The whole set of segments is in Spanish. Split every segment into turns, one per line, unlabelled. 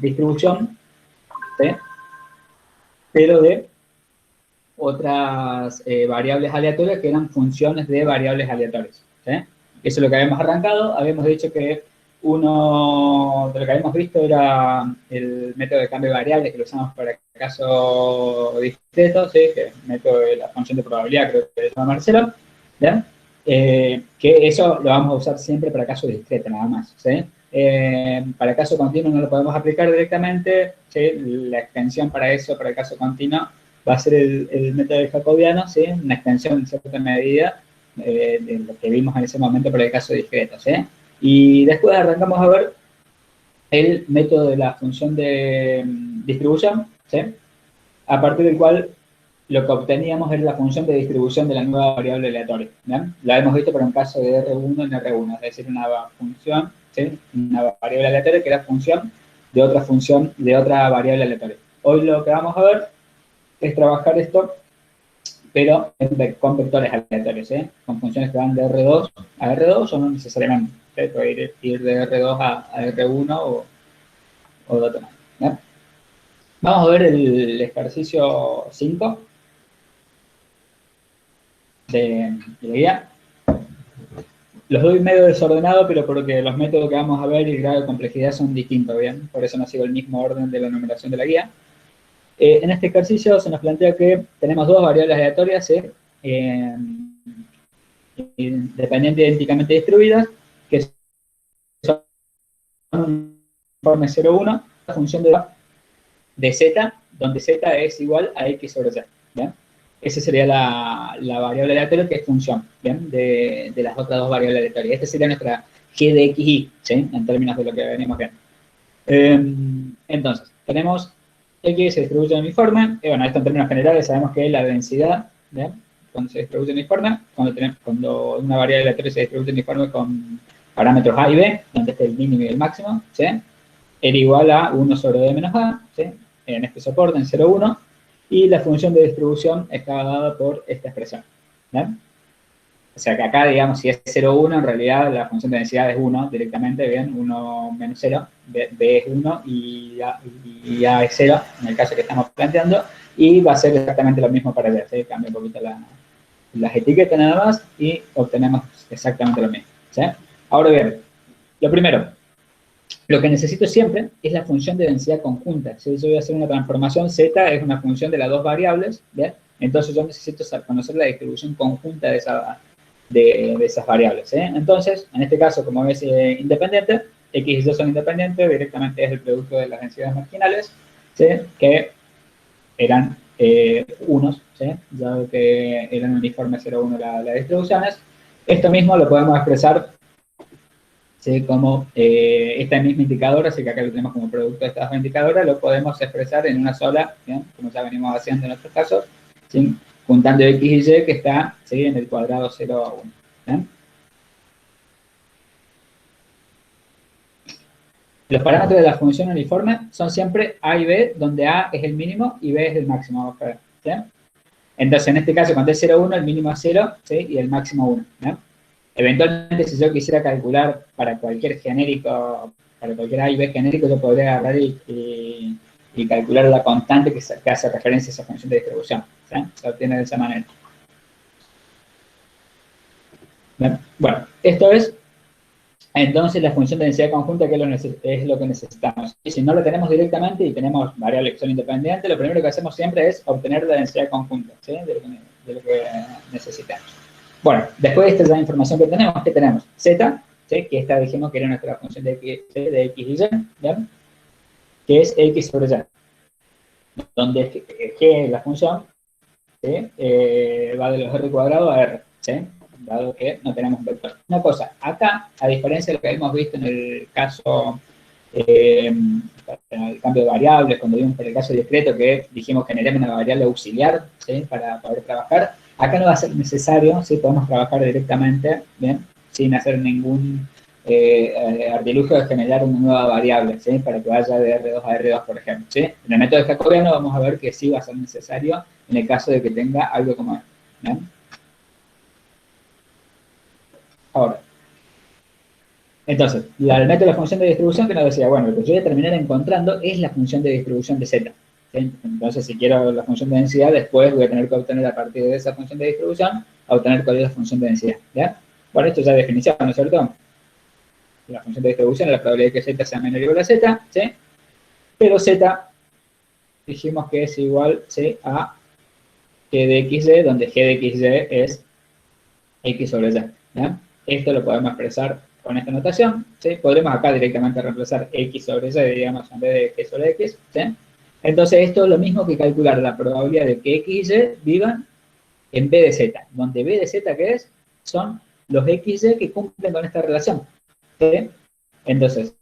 distribución, ¿sí? Pero de otras variables aleatorias que eran funciones de variables aleatorias, ¿sí? Eso es lo que habíamos arrancado. Habíamos dicho que uno de lo que habíamos visto era el método de cambio de variables, que lo usamos para caso discreto, ¿sí? Que es el método de la función de probabilidad, creo que se llama Marcelo, ¿ya? Que eso lo vamos a usar siempre para caso discreto, nada más, ¿sí? Para caso continuo no lo podemos aplicar directamente, ¿sí? La extensión para eso, para el caso continuo, va a ser el método de jacobiano, ¿sí? Una extensión en cierta medida de lo que vimos en ese momento para el caso discreto, ¿sí? Y después arrancamos a ver el método de la función de distribución, ¿sí? A partir del cual lo que obteníamos era la función de distribución de la nueva variable aleatoria, ¿bien? La hemos visto para un caso de R1 en R1, es decir, una función, ¿sí? Una variable aleatoria que era función de otra variable aleatoria. Hoy lo que vamos a ver es trabajar esto, pero con vectores aleatorios, ¿sí? Con funciones que van de R2 a R2 o no necesariamente, ¿sí? Puede ir de R2 a R1 o de otro modo, ¿sí? Vamos a ver el ejercicio 5 de la guía. Los doy medio desordenado, pero porque los métodos que vamos a ver y el grado de complejidad son distintos, ¿bien? Por eso no sigo el mismo orden de la numeración de la guía. En este ejercicio se nos plantea que tenemos dos variables aleatorias, ¿sí? Independientes idénticamente distribuidas, que son un informe 0,1, la función de z, donde z es igual a x sobre z, ¿bien? Esa sería la variable aleatoria que es función, ¿bien? De las otras dos variables aleatorias. Esta sería nuestra g de xy, ¿sí? En términos de lo que venimos viendo. Entonces, tenemos x se distribuye uniforme, y bueno, esto en términos generales sabemos que es la densidad, ¿bien? Cuando se distribuye uniforme, cuando una variable aleatoria se distribuye uniforme con parámetros a y b, donde esté el mínimo y el máximo, ¿sí? Era igual a 1 sobre d menos a, ¿sí? En este soporte, en 0, 1, y la función de distribución estaba dada por esta expresión, ¿bien? O sea que acá, digamos, si es 0, 1, en realidad la función de densidad es 1 directamente, ¿bien? 1 menos 0, b es 1 y a es 0, en el caso que estamos planteando, y va a ser exactamente lo mismo para b, ¿sí? Cambia un poquito las etiquetas nada más y obtenemos exactamente lo mismo, ¿sí? Ahora bien, lo primero, lo que necesito siempre es la función de densidad conjunta. Si yo voy a hacer una transformación, z es una función de las dos variables, ¿bien? Entonces yo necesito conocer la distribución conjunta de esas variables, ¿sí? Entonces, en este caso, como es independiente, x y y son independientes, directamente es el producto de las densidades marginales, ¿sí? Que eran unos, ¿sí? Ya que eran uniformes 0,1 las distribuciones. Esto mismo lo podemos expresar, ¿sí? Como esta misma indicadora, así que acá lo tenemos como producto de estas dos indicadoras, lo podemos expresar en una sola, ¿bien? Como ya venimos haciendo en otros casos, ¿sí? Juntando x y y que está, ¿sí? En el cuadrado 0 a 1. ¿Bien? Los parámetros de la función uniforme son siempre a y b, donde a es el mínimo y b es el máximo. Vamos a ver, ¿sí? Entonces, en este caso, cuando es 0, 1, el mínimo es 0, ¿sí? Y el máximo 1. ¿Sí? Eventualmente, si yo quisiera calcular para cualquier genérico, para cualquier A y B genérico, yo podría agarrar y calcular la constante que hace referencia a esa función de distribución. ¿Sí? Se obtiene de esa manera. ¿Bien? Bueno, esto es entonces la función de densidad conjunta, que es lo que necesitamos. Y si no lo tenemos directamente y tenemos variables que son independientes, lo primero que hacemos siempre es obtener la densidad conjunta, ¿sí? de lo que necesitamos. Bueno, después de esta información que tenemos, ¿qué tenemos? Z, ¿sí? Que esta dijimos que era nuestra función de x y y, ¿bien? Que es x sobre y, donde g, la función, ¿sí? Va de los r cuadrado a r, ¿sí? Dado que no tenemos un vector. Una cosa, acá, a diferencia de lo que hemos visto en el caso, en el cambio de variables, cuando vimos por el caso discreto que dijimos generemos una variable auxiliar, ¿sí? Para poder trabajar, acá no va a ser necesario, ¿sí? Podemos trabajar directamente, ¿bien? Sin hacer ningún artilugio de generar una nueva variable, ¿sí? Para que vaya de R2 a R2, por ejemplo, ¿sí? En el método de jacobiano vamos a ver que sí va a ser necesario en el caso de que tenga algo como esto, ¿bien? Ahora, Entonces, el método de la función de distribución que nos decía, bueno, lo que yo voy a terminar encontrando es la función de distribución de Z. ¿Sí? Entonces, si quiero la función de densidad, después voy a tener que obtener a partir de esa función de distribución, obtener cuál es la función de densidad. ¿Ya? Bueno, esto ya es definición, ¿no es cierto? La función de distribución es la probabilidad de que Z sea menor o igual a Z, ¿sí? Pero Z dijimos que es igual, ¿sí?, a G de XY, donde G de XY es X sobre Y. ¿Ya? Esto lo podemos expresar con esta notación, ¿sí? Podremos acá directamente reemplazar X sobre Y, digamos, en vez de G sobre X, ¿sí? Entonces, esto es lo mismo que calcular la probabilidad de que X y Y vivan en B de Z, donde B de Z, ¿qué es? Son los XY que cumplen con esta relación, ¿sí? Entonces,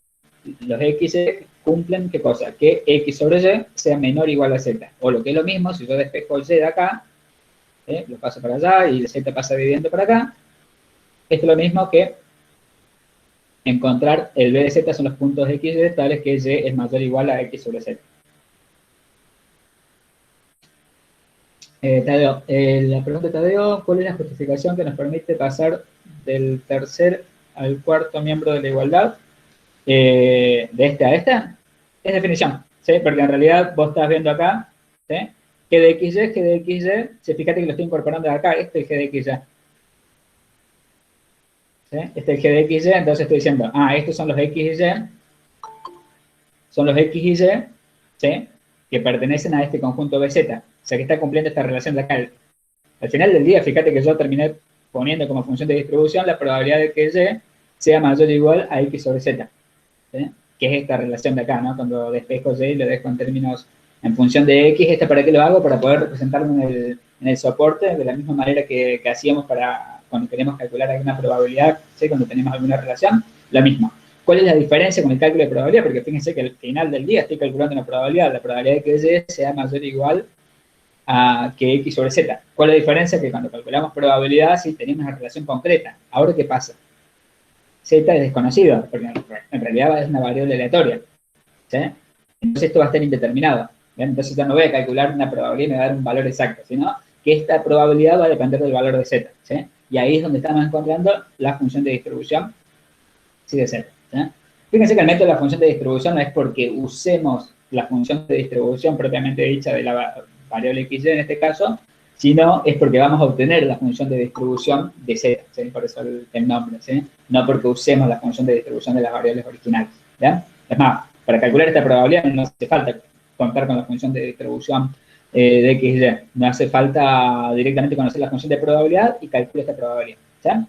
los XY cumplen, ¿qué cosa? Que X sobre Y sea menor o igual a Z. O lo que es lo mismo, si yo despejo el Y de acá, lo paso para allá y el Z pasa dividiendo para acá, esto es lo mismo que encontrar el B de Z son los puntos X y Y tales que Y es mayor o igual a X sobre Z. Tadeo, la pregunta de Tadeo, ¿cuál es la justificación que nos permite pasar del tercer al cuarto miembro de la igualdad? De esta a esta, es definición, ¿sí? Porque en realidad vos estás viendo acá, ¿sí? G de XY, G de XY, si fíjate que lo estoy incorporando de acá, este es G de XY. ¿Sí? Este es el G de XY, entonces estoy diciendo, estos son los X y Y, son los X y Y, ¿sí?, que pertenecen a este conjunto BZ. O sea, que está cumpliendo esta relación de acá. Al final del día, fíjate que yo terminé poniendo como función de distribución la probabilidad de que Y sea mayor o igual a X sobre Z, ¿sí?, que es esta relación de acá, ¿no? Cuando despejo Y y lo dejo en términos en función de X, ¿esto para qué lo hago? Para poder representarlo en el soporte de la misma manera que hacíamos para cuando queremos calcular alguna probabilidad, ¿sí?, cuando tenemos alguna relación, lo mismo. ¿Cuál es la diferencia con el cálculo de probabilidad? Porque fíjense que al final del día estoy calculando una probabilidad, la probabilidad de que Y sea mayor o igual a que X sobre Z. ¿Cuál es la diferencia? Que cuando calculamos probabilidad sí tenemos una relación concreta. Ahora, ¿qué pasa? Z es desconocido, porque en realidad es una variable aleatoria, ¿sí? Entonces esto va a estar indeterminado, ¿bien? Entonces ya no voy a calcular una probabilidad y me va a dar un valor exacto, sino que esta probabilidad va a depender del valor de Z, ¿sí? Y ahí es donde estamos encontrando la función de distribución, sí, de Z, ¿sí? Fíjense que el método de la función de distribución no es porque usemos la función de distribución propiamente dicha de la variable XY en este caso, sino es porque vamos a obtener la función de distribución de Z, ¿sí? Por eso el nombre, ¿sí? No porque usemos la función de distribución de las variables originales, ¿ya? Es más, para calcular esta probabilidad no hace falta contar con la función de distribución de X y Y. No hace falta directamente conocer la función de probabilidad y calcular esta probabilidad, ¿ya?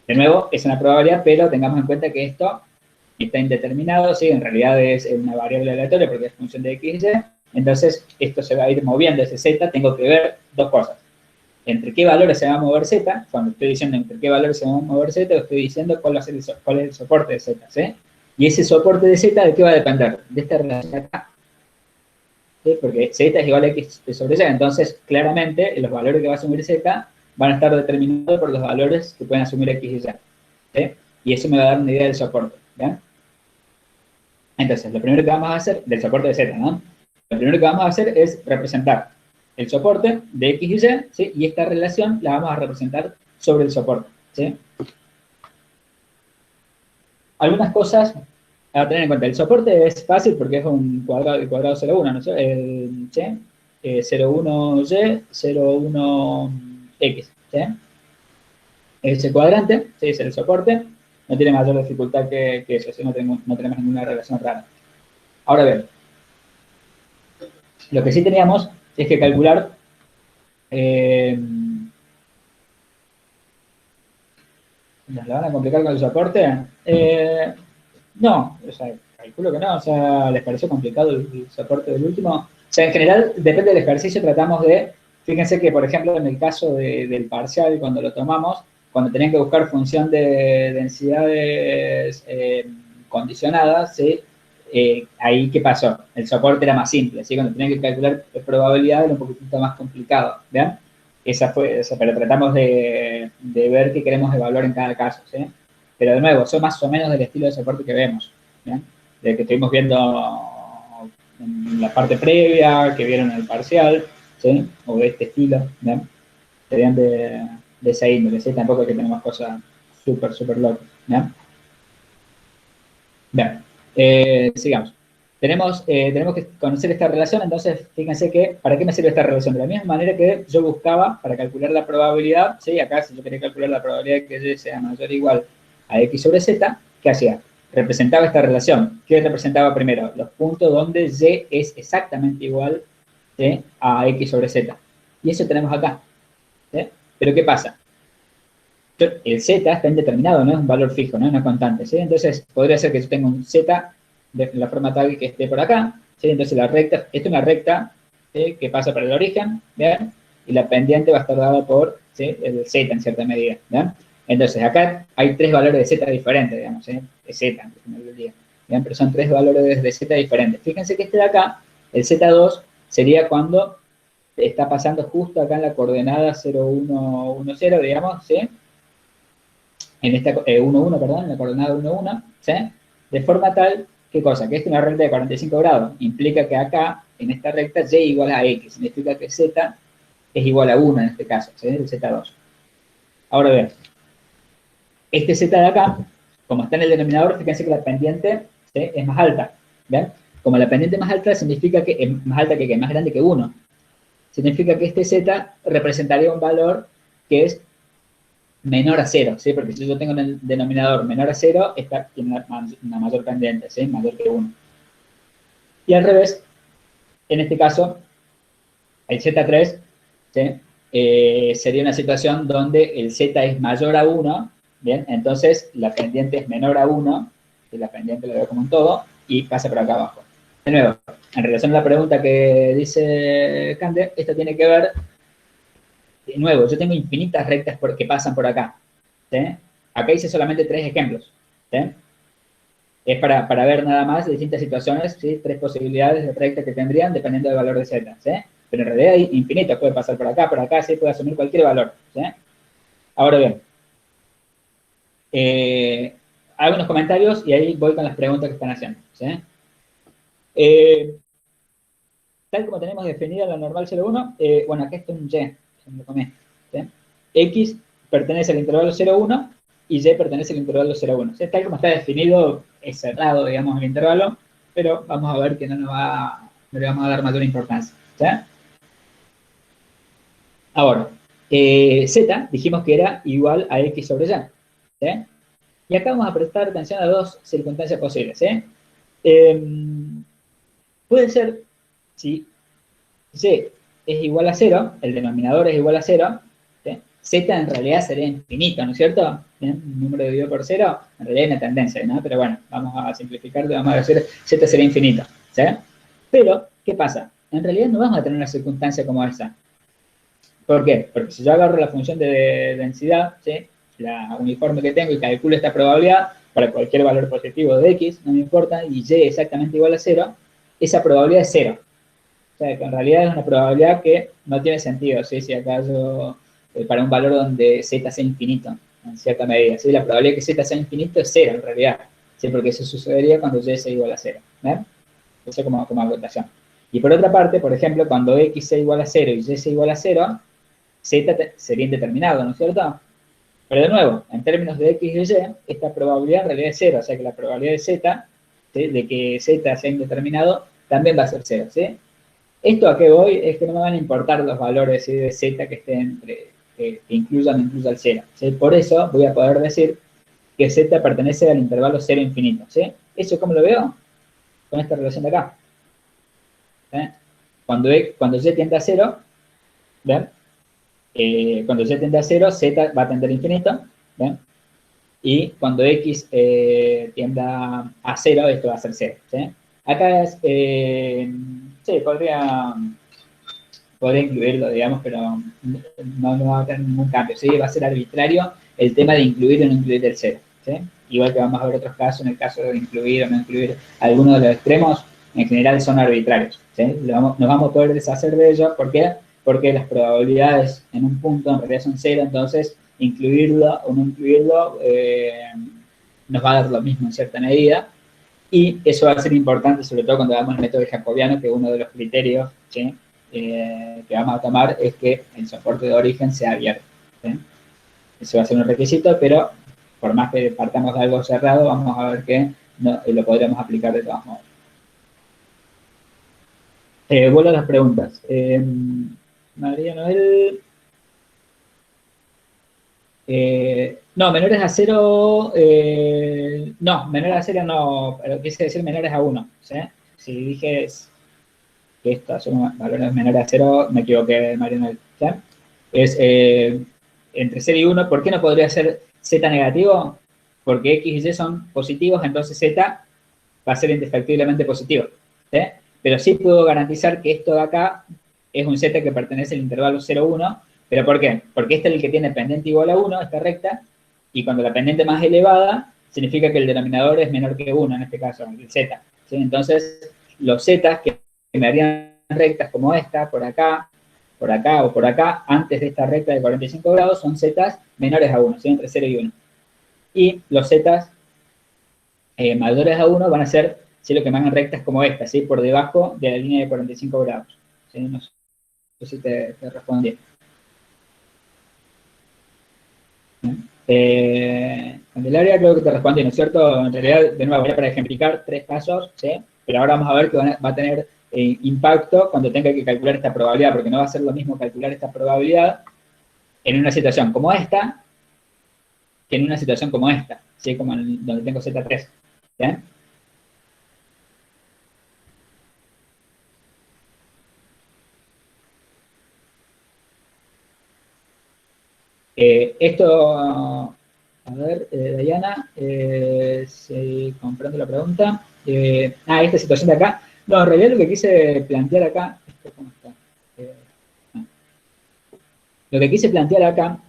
De nuevo, es una probabilidad, pero tengamos en cuenta que esto está indeterminado, ¿sí? En realidad es una variable aleatoria porque es función de X y Y. Entonces, esto se va a ir moviendo ese Z. Tengo que ver dos cosas. Entre qué valores se va a mover Z. Cuando estoy diciendo entre qué valores se va a mover Z, estoy diciendo cuál es el soporte de Z, ¿sí? Y ese soporte de Z, ¿de qué va a depender? De esta relación acá, ¿sí? Porque Z es igual a X sobre Y. Entonces, claramente, los valores que va a asumir Z van a estar determinados por los valores que pueden asumir X y Y, ¿sí? Y eso me va a dar una idea del soporte, ¿bien? Entonces, lo primero que vamos a hacer, del soporte de Z, ¿no? Lo primero que vamos a hacer es representar el soporte de X y Y, ¿sí? Y esta relación la vamos a representar sobre el soporte, ¿sí? Algunas cosas a tener en cuenta. El soporte es fácil porque es un cuadrado, el cuadrado 0,1, ¿no sé? ¿Sí? 0,1y, 0,1x, ¿sí? Ese cuadrante, ¿sí?, es el soporte. No tiene mayor dificultad que eso, ¿sí? No tenemos ninguna relación rara. Ahora bien, lo que sí teníamos es que calcular ¿nos la van a complicar con el soporte? No, o sea, calculo que no, o sea, ¿les pareció complicado el soporte del último? O sea, en general, depende del ejercicio, tratamos de, fíjense que, por ejemplo, en el caso del parcial, cuando lo tomamos, cuando tenían que buscar función de densidades condicionadas, ¿sí? Ahí, ¿qué pasó? El soporte era más simple, ¿sí? Cuando tenían que calcular probabilidad era un poquitito más complicado, ¿vean? Pero tratamos de ver qué queremos evaluar en cada caso, ¿sí? Pero de nuevo, son más o menos del estilo de soporte que vemos, ¿bien? De que estuvimos viendo en la parte previa, que vieron en el parcial, ¿sí? O de este estilo, ¿bien? Serían de esa índole, ¿sí? Tampoco es que tenemos cosas súper locas, ¿bien? Bien, sigamos. Tenemos que conocer esta relación, entonces fíjense que, ¿para qué me sirve esta relación? De la misma manera que yo buscaba para calcular la probabilidad, ¿sí? Acá si yo quería calcular la probabilidad de que Y sea mayor o igual a X sobre Z, ¿qué hacía? Representaba esta relación. ¿Qué representaba primero? Los puntos donde Y es exactamente igual, ¿sí?, a X sobre Z. Y eso tenemos acá, ¿sí? Pero ¿qué pasa? El Z está indeterminado, no es un valor fijo, no es una constante, ¿sí? Entonces, podría ser que yo tenga un Z de la forma tal que esté por acá, ¿sí? Entonces, la recta, esta es una recta, ¿sí?, que pasa por el origen, ¿bien? Y la pendiente va a estar dada por, ¿sí?, el Z en cierta medida, ¿bien? Entonces, acá hay tres valores de Z diferentes, digamos, ¿sí? De Z, al final del día, ¿bien? Pero son tres valores de Z diferentes. Fíjense que este de acá, el Z2, sería cuando está pasando justo acá en la coordenada 0, 1, 1, 0, digamos, ¿sí? En esta 1, 1, perdón, en la coordenada 1, 1, ¿sí? De forma tal, ¿qué cosa? Que esta es una recta de 45 grados. Implica que acá, en esta recta, Y igual a X. Significa que Z es igual a 1 en este caso, ¿sí? El Z2. Ahora bien, este Z de acá, como está en el denominador, fíjense que la pendiente, ¿sí?, es más alta, ¿ven? Como la pendiente es más alta, significa que es más alta que más grande que 1. Significa que este Z representaría un valor que es menor a 0, ¿sí? Porque si yo tengo en el denominador menor a 0, esta tiene una mayor pendiente, ¿sí? Mayor que 1. Y al revés, en este caso, el Z3, ¿sí?, sería una situación donde el Z es mayor a 1, ¿bien? Entonces, la pendiente es menor a 1, y la pendiente lo veo como un todo, y pasa por acá abajo. De nuevo, en relación a la pregunta que dice Cande, esto tiene que ver, de nuevo, yo tengo infinitas rectas que pasan por acá, ¿sí? Acá hice solamente 3 ejemplos, ¿sí? Es para ver nada más distintas situaciones, ¿sí? 3 posibilidades de recta que tendrían dependiendo del valor de Z, ¿sí? Pero en realidad hay infinitos, puede pasar por acá, ¿sí? Puede asumir cualquier valor, ¿sí? Ahora bien, hago unos comentarios y ahí voy con las preguntas que están haciendo, ¿sí? Tal como tenemos definida la normal 0,1, bueno, acá está un Y, se me lo comí, ¿sí? X pertenece al intervalo 0,1 y Y pertenece al intervalo 0,1. ¿Sí? Tal como está definido, es cerrado, digamos, el intervalo, pero vamos a ver que no le vamos a dar mayor importancia, ¿sí? Ahora, Z dijimos que era igual a X sobre Y, ¿sí? Y acá vamos a prestar atención a dos circunstancias posibles, ¿sí? Puede ser, si Y es igual a 0, el denominador es igual a 0, ¿sí? Z en realidad sería infinito, ¿no es cierto? ¿Bien? Un número dividido por 0, en realidad hay una tendencia, ¿no? Pero bueno, vamos a simplificar, vamos a decir Z sería infinito, ¿sí? Pero, ¿qué pasa? En realidad no vamos a tener una circunstancia como esa. ¿Por qué? Porque si yo agarro la función de densidad, ¿sí?, la uniforme que tengo y calculo esta probabilidad para cualquier valor positivo de X, no me importa, y Y exactamente igual a 0, esa probabilidad es 0. O sea, que en realidad es una probabilidad que no tiene sentido, ¿sí? Si acaso para un valor donde Z sea infinito, en cierta medida, ¿sí? La probabilidad de que Z sea infinito es 0 en realidad, ¿sí? Porque eso sucedería cuando Y sea igual a 0, ¿ven? Eso como acotación. Y por otra parte, por ejemplo, cuando X sea igual a 0 y Y sea igual a 0, Z sería indeterminado, ¿no es cierto? Pero de nuevo, en términos de X y Y, esta probabilidad en realidad es 0, o sea que la probabilidad de Z, ¿sí?, de que Z sea indeterminado, también va a ser 0, ¿sí? Esto a qué voy es que no me van a importar los valores, ¿sí?, de Z que estén que incluyan incluso al 0, ¿sí? Por eso voy a poder decir que Z pertenece al intervalo 0 infinito, ¿sí? ¿Eso cómo lo veo? Con esta relación de acá, ¿sí? Cuando Y tiende a 0, ¿ven? Cuando Y tiende a 0, Z va a tender a infinito, ¿ven? Y cuando X tienda a 0, esto va a ser 0, ¿sí? Acá es, sí, podría incluirlo, digamos, pero no va a tener ningún cambio, ¿sí? Va a ser arbitrario el tema de incluir o no incluir el 0, ¿sí? Igual que vamos a ver otros casos, en el caso de incluir o no incluir algunos de los extremos, en general son arbitrarios, ¿sí? Nos vamos a poder deshacer de ellos, ¿por qué? Porque las probabilidades en un punto en realidad son 0, entonces incluirlo o no incluirlo nos va a dar lo mismo en cierta medida, y eso va a ser importante, sobre todo cuando hagamos el método jacobiano, que uno de los criterios, ¿sí?, que vamos a tomar es que el soporte de origen sea abierto, ¿sí? Eso va a ser un requisito, pero por más que partamos de algo cerrado, vamos a ver que no, lo podríamos aplicar de todos modos. Vuelvo a las preguntas. María Noel. No, menores a 0, no, menores a 0 no, pero quise decir menores a 1, ¿sí? Si dije que estos son valores menores a 0, me equivoqué, Mariano, ¿sí? Es entre 0 y 1, ¿por qué no podría ser z negativo? Porque x y y son positivos, entonces z va a ser indefectiblemente positivo, ¿sí? Pero sí puedo garantizar que esto de acá es un z que pertenece al intervalo 0, 1, ¿pero por qué? Porque este es el que tiene pendiente igual a 1, esta recta, y cuando la pendiente más elevada, significa que el denominador es menor que 1, en este caso, el z, ¿sí? Entonces, los z que me harían rectas como esta, por acá o por acá, antes de esta recta de 45 grados, son z menores a 1, ¿sí? Entre 0 y 1. Y los z mayores a 1 van a ser, ¿sí? Lo que me hagan rectas como esta, ¿sí? Por debajo de la línea de 45 grados. ¿Sí? No sé si te respondí. Candelaria, creo que te respondí, ¿no es cierto? En realidad, de nuevo, voy para ejemplificar 3 casos, ¿sí? Pero ahora vamos a ver que va a tener impacto cuando tenga que calcular esta probabilidad, porque no va a ser lo mismo calcular esta probabilidad en una situación como esta que en una situación como esta, ¿sí? Como donde tengo Z3, ¿sí? Esto, a ver, Diana, si comprendo la pregunta. Esta situación de acá. No, en realidad lo que quise plantear acá, ¿cómo está? No. Lo que quise plantear acá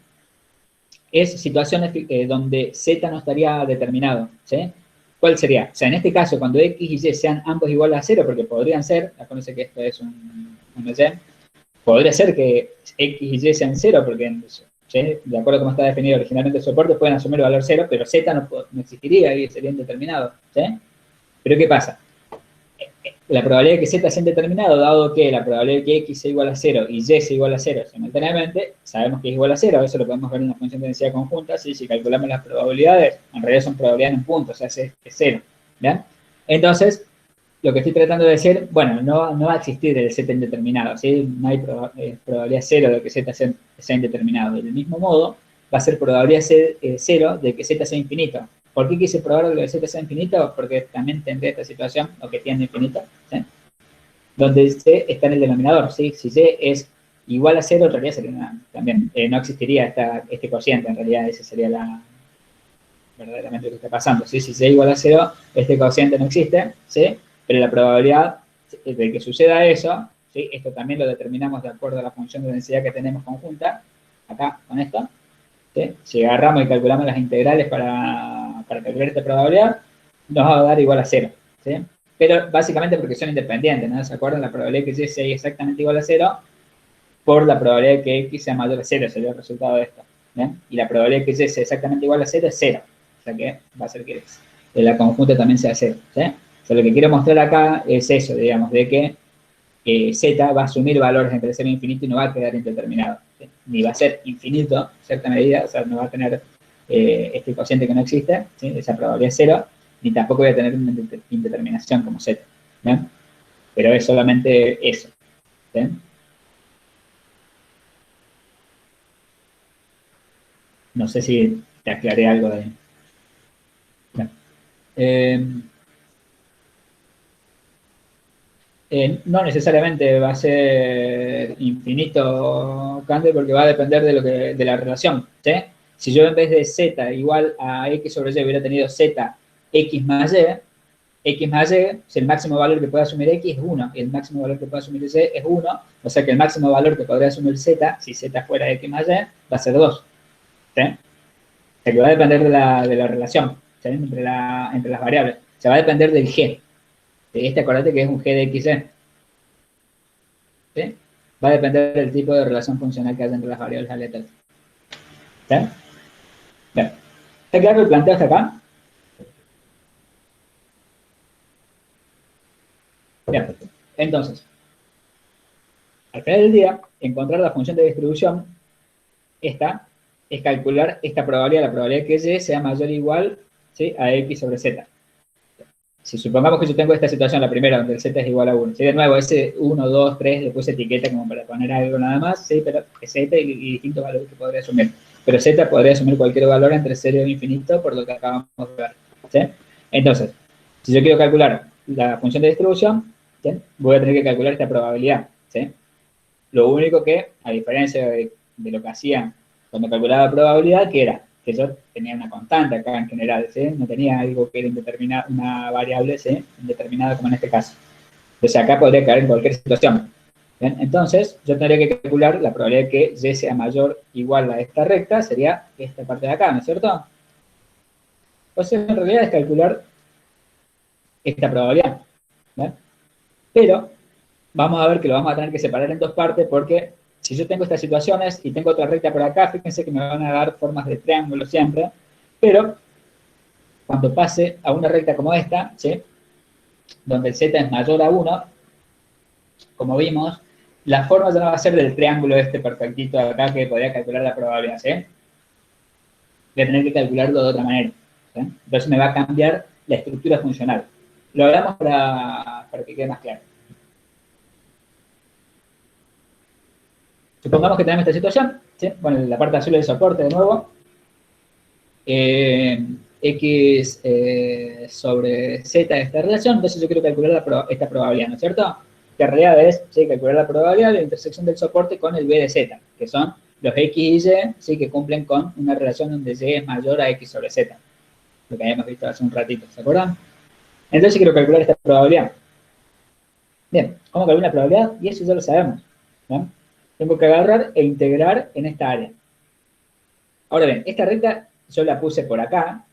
es situaciones donde Z no estaría determinado, ¿sí? ¿Cuál sería? O sea, en este caso, cuando X y Y sean ambos iguales a 0, porque podrían ser, acuérdense que esto es un Y, podría ser que X y Y sean 0, porque ¿sí? De acuerdo a cómo está definido originalmente el soporte, pueden asumir el valor 0, pero Z no existiría y sería indeterminado, ¿sí? Pero ¿qué pasa? La probabilidad de que Z sea indeterminado, dado que la probabilidad de que X sea igual a 0 y Y sea igual a 0 simultáneamente, sabemos que es igual a 0, eso lo podemos ver en una función de densidad conjunta, ¿sí? Si calculamos las probabilidades, en realidad son probabilidades en puntos, o sea, es 0, ¿bien? Entonces, lo que estoy tratando de decir, bueno, no va a existir el Z indeterminado, ¿sí? No hay probabilidad 0 de que Z sea indeterminado. Del mismo modo, va a ser probabilidad 0 de que Z sea infinito. ¿Por qué quise probar que Z sea infinito? Porque también tendré esta situación, o que tiene infinito, ¿sí? Donde C está en el denominador, ¿sí? Si C es igual a 0, en realidad sería también no existiría este cociente, en realidad ese sería verdaderamente lo que está pasando, ¿sí? Si C igual a 0, este cociente no existe, ¿sí? Pero la probabilidad de que suceda eso, ¿sí? Esto también lo determinamos de acuerdo a la función de densidad que tenemos conjunta, acá, con esto, ¿sí? Si agarramos y calculamos las integrales para calcular esta probabilidad, nos va a dar igual a 0, ¿sí? Pero básicamente porque son independientes, ¿no? ¿Se acuerdan? La probabilidad de que Y sea exactamente igual a 0 por la probabilidad de que X sea mayor a 0, sería el resultado de esto, ¿bien? Y la probabilidad de que Y sea exactamente igual a 0 es 0, o sea que va a ser que la conjunta también sea 0, ¿sí? O sea, lo que quiero mostrar acá es eso, digamos, de que Z va a asumir valores entre 0 e infinito y no va a quedar indeterminado, ¿sí? Ni va a ser infinito en cierta medida, o sea, no va a tener este cociente que no existe, ¿sí? Esa probabilidad es 0, ni tampoco voy a tener una indeterminación como Z, ¿bien? Pero es solamente eso, ¿sí? No sé si te aclaré algo de... Bueno. Eh, no necesariamente va a ser infinito, Cande, porque va a depender de la relación, ¿sí? Si yo en vez de z igual a x sobre y hubiera tenido z x más y, si el máximo valor que puede asumir x es 1, y el máximo valor que puede asumir y es 1, o sea que el máximo valor que podría asumir z, si z fuera x más y, va a ser 2, ¿sí? O sea que va a depender de la relación, ¿sí? Entre las variables. O sea, va a depender del g. Acordate que es un g de x, ¿sí? Va a depender del tipo de relación funcional que haya entre las variables aleatorias. ¿Sí? Bien. ¿Está claro el planteo hasta acá? Bien. Entonces, al final del día, encontrar la función de distribución, esta, es calcular esta probabilidad, la probabilidad que y sea mayor o igual, ¿sí? A x sobre z. si supongamos que yo tengo esta situación, la primera, donde el z es igual a 1, ¿sí? De nuevo, ese 1, 2, 3, le puse etiqueta como para poner algo nada más, ¿sí? Pero es z y distintos valores que podría asumir. Pero z podría asumir cualquier valor entre 0 e infinito, por lo que acabamos de ver, ¿sí? Entonces, si yo quiero calcular la función de distribución, ¿sí? Voy a tener que calcular esta probabilidad, ¿sí? Lo único que, a diferencia de lo que hacía cuando calculaba probabilidad, que era que yo tenía una constante acá en general, ¿sí? No tenía algo que era indeterminado, una variable, ¿sí? Indeterminada como en este caso. Entonces acá podría caer en cualquier situación. ¿Bien? Entonces, yo tendría que calcular la probabilidad de que y sea mayor o igual a esta recta, sería esta parte de acá, ¿no es cierto? Entonces, en realidad es calcular esta probabilidad. ¿Bien? Pero, vamos a ver que lo vamos a tener que separar en dos partes porque si yo tengo estas situaciones y tengo otra recta por acá, fíjense que me van a dar formas de triángulo siempre, pero cuando pase a una recta como esta, ¿sí? Donde el z es mayor a 1, como vimos, la forma ya no va a ser del triángulo este perfectito de acá que podría calcular la probabilidad, ¿sí? Voy a tener que calcularlo de otra manera, ¿sí? Entonces me va a cambiar la estructura funcional. Lo hablamos para que quede más claro. Supongamos que tenemos esta situación, ¿sí? Bueno, la parte azul del soporte de nuevo. X sobre Z de esta relación, entonces yo quiero calcular esta probabilidad, ¿no es cierto? Que en realidad es, ¿sí? Calcular la probabilidad de la intersección del soporte con el B de Z, que son los X y Y, ¿sí? Que cumplen con una relación donde Y es mayor a X sobre Z, lo que habíamos visto hace un ratito, ¿se acuerdan? Entonces quiero calcular esta probabilidad. Bien, ¿cómo calculo la probabilidad? Y eso ya lo sabemos, ¿no? Tengo que agarrar e integrar en esta área. Ahora bien, esta recta yo la puse por acá,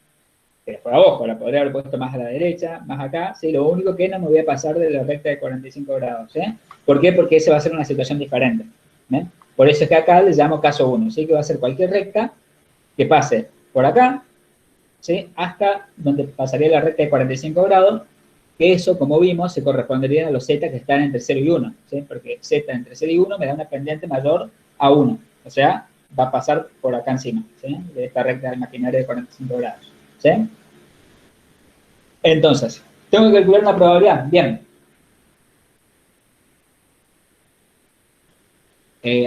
pero por abajo, la podría haber puesto más a la derecha, más acá, ¿sí? Lo único que no me voy a pasar de la recta de 45 grados, ¿sí? ¿Por qué? Porque esa va a ser una situación diferente, ¿sí? Por eso es que acá le llamo caso 1, ¿sí? Que va a ser cualquier recta que pase por acá, ¿sí? Hasta donde pasaría la recta de 45 grados, que eso, como vimos, se correspondería a los z que están entre 0 y 1, ¿sí? Porque z entre 0 y 1 me da una pendiente mayor a 1, o sea, va a pasar por acá encima, ¿sí? De esta recta imaginaria de 45 grados, ¿sí? Entonces, tengo que calcular una probabilidad. Bien.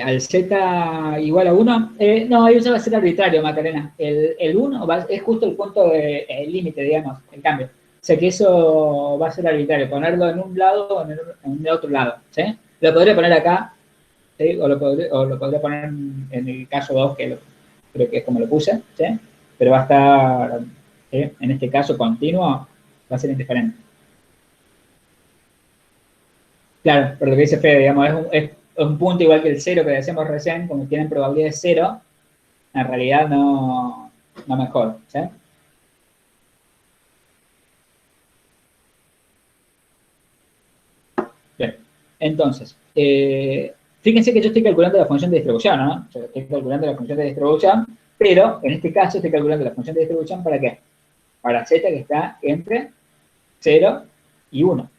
Al z igual a 1, no, eso va a ser arbitrario, Macarena. El 1 es justo el punto el límite, digamos, el cambio. O sea que eso va a ser arbitrario, ponerlo en un lado o en el otro lado, ¿sí? Lo podría poner acá, ¿sí? O lo podría poner en el caso 2, que creo que es como lo puse, ¿sí? Pero va a estar, ¿sí? En este caso continuo, va a ser indiferente. Claro, pero lo que dice Fede, digamos, es un punto igual que el cero que decíamos recién, como tienen probabilidad de cero, en realidad no mejora, ¿sí? Bien, entonces, fíjense que yo estoy calculando la función de distribución, ¿no? Yo estoy calculando la función de distribución, pero en este caso estoy calculando la función de distribución ¿para qué? Para z que está entre 0 y 1,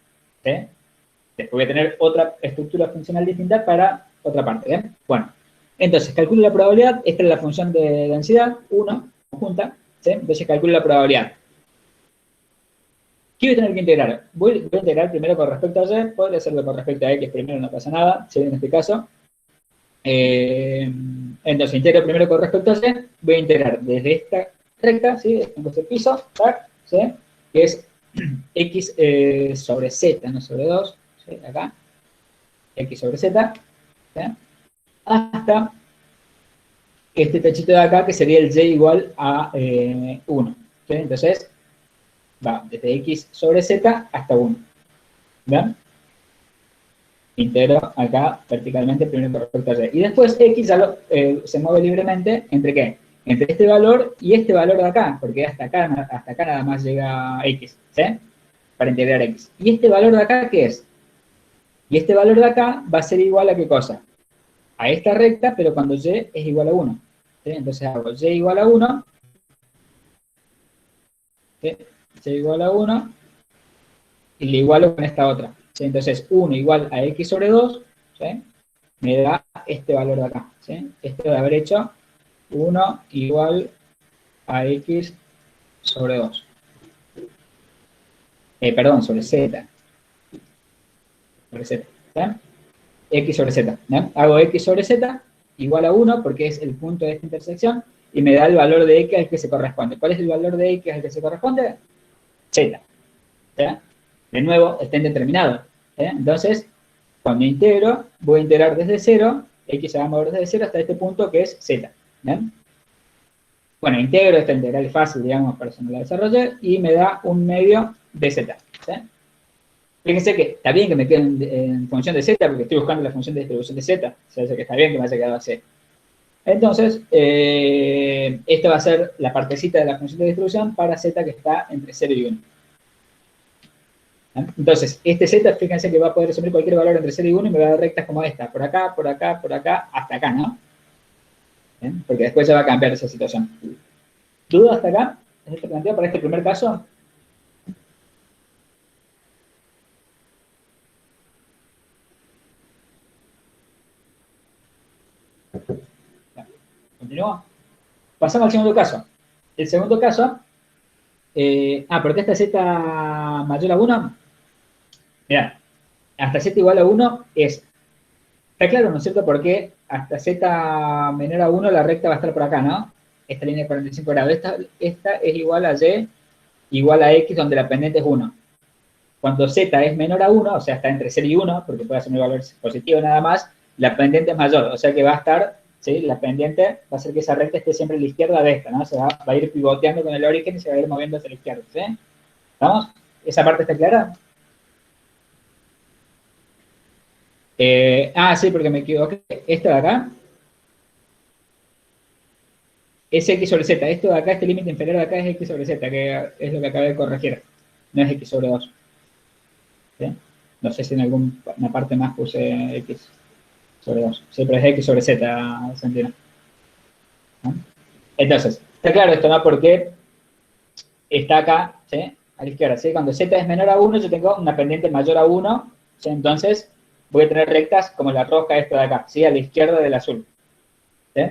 ¿sí? Después voy a tener otra estructura funcional distinta para otra parte, ¿bien? Bueno, entonces calculo la probabilidad, esta es la función de densidad, 1, conjunta, ¿sí? Entonces calculo la probabilidad. ¿Qué voy a tener que integrar? Voy a integrar primero con respecto a y, podría hacerlo con respecto a x primero, no pasa nada, ¿sí? En este caso. Entonces integro primero con respecto a y, voy a integrar desde esta recta, ¿sí? Tengo este piso, ¿sí? Que es x sobre z, no sobre 2, ¿sí? Acá, x sobre z, ¿sí? Hasta este techito de acá, que sería el y igual a 1. ¿Sí? Entonces, va desde x sobre z hasta 1. ¿Ven? Integro acá verticalmente primero con respecto a y. Y después x ya se mueve libremente entre qué? Entre este valor y este valor de acá, porque hasta acá nada más llega x, ¿sí? Para integrar x. ¿Y este valor de acá qué es? Y este valor de acá va a ser igual a ¿qué cosa? A esta recta, pero cuando y es igual a 1. ¿Sí? Entonces hago y igual a 1, ¿sí? Y igual a 1, y le igualo con esta otra. ¿Sí? Entonces 1 igual a x sobre 2, ¿sí? Me da este valor de acá. ¿Sí? Esto de haber hecho 1 igual a x sobre 2. Perdón, sobre Z. Sobre Z. ¿Está? X sobre Z. ¿no? Hago X sobre Z igual a 1 porque es el punto de esta intersección y me da el valor de X al que se corresponde. ¿Cuál es el valor de X al que se corresponde? Z. ¿Ya? De nuevo, está indeterminado. Entonces, cuando integro, voy a integrar desde 0, X se va a mover desde 0 hasta este punto que es Z. ¿bien? Bueno, integro, esta integral es fácil, digamos, para eso no la desarrollé, y me da un medio de Z. ¿sí? Fíjense que está bien que me quede en función de Z, porque estoy buscando la función de distribución de Z. O sea, que está bien que me haya quedado así. Entonces, esta va a ser la partecita de la función de distribución para Z que está entre 0 y 1. Entonces, este Z, fíjense que va a poder asumir cualquier valor entre 0 y 1 y me va a dar rectas como esta, por acá, por acá, por acá, hasta acá, ¿no? ¿bien? Porque después se va a cambiar esa situación. ¿Duda hasta acá? ¿Es este planteo para este primer caso? ¿Continúo? Pasamos al segundo caso. El segundo caso, porque esta Z mayor a 1, mirá, hasta Z igual a 1 es, está claro, ¿no es cierto? Porque hasta Z menor a 1 la recta va a estar por acá, ¿no? Esta línea de 45 grados. Esta es igual a Y igual a X donde la pendiente es 1. Cuando Z es menor a 1, o sea, está entre 0 y 1, porque puede ser un valor positivo nada más, la pendiente es mayor, o sea que va a estar, ¿sí? La pendiente va a hacer que esa recta esté siempre a la izquierda de esta, ¿no? Se va a ir pivoteando con el origen y se va a ir moviendo hacia la izquierda, ¿sí? ¿Vamos? ¿Esa parte está clara? Sí, porque me equivoqué. Esto de acá es X sobre Z. Esto de acá, este límite inferior de acá es X sobre Z, que es lo que acabé de corregir. No es X sobre 2. ¿Sí? No sé si en alguna parte más puse X sobre 2. Sí, pero es X sobre Z, Santino. ¿no? Entonces, está claro esto, ¿no? Porque está acá, ¿sí? A la izquierda, ¿sí? Cuando Z es menor a 1, yo tengo una pendiente mayor a 1, ¿sí? Entonces voy a tener rectas como la roja esta de acá, ¿sí? A la izquierda del azul. ¿Sí?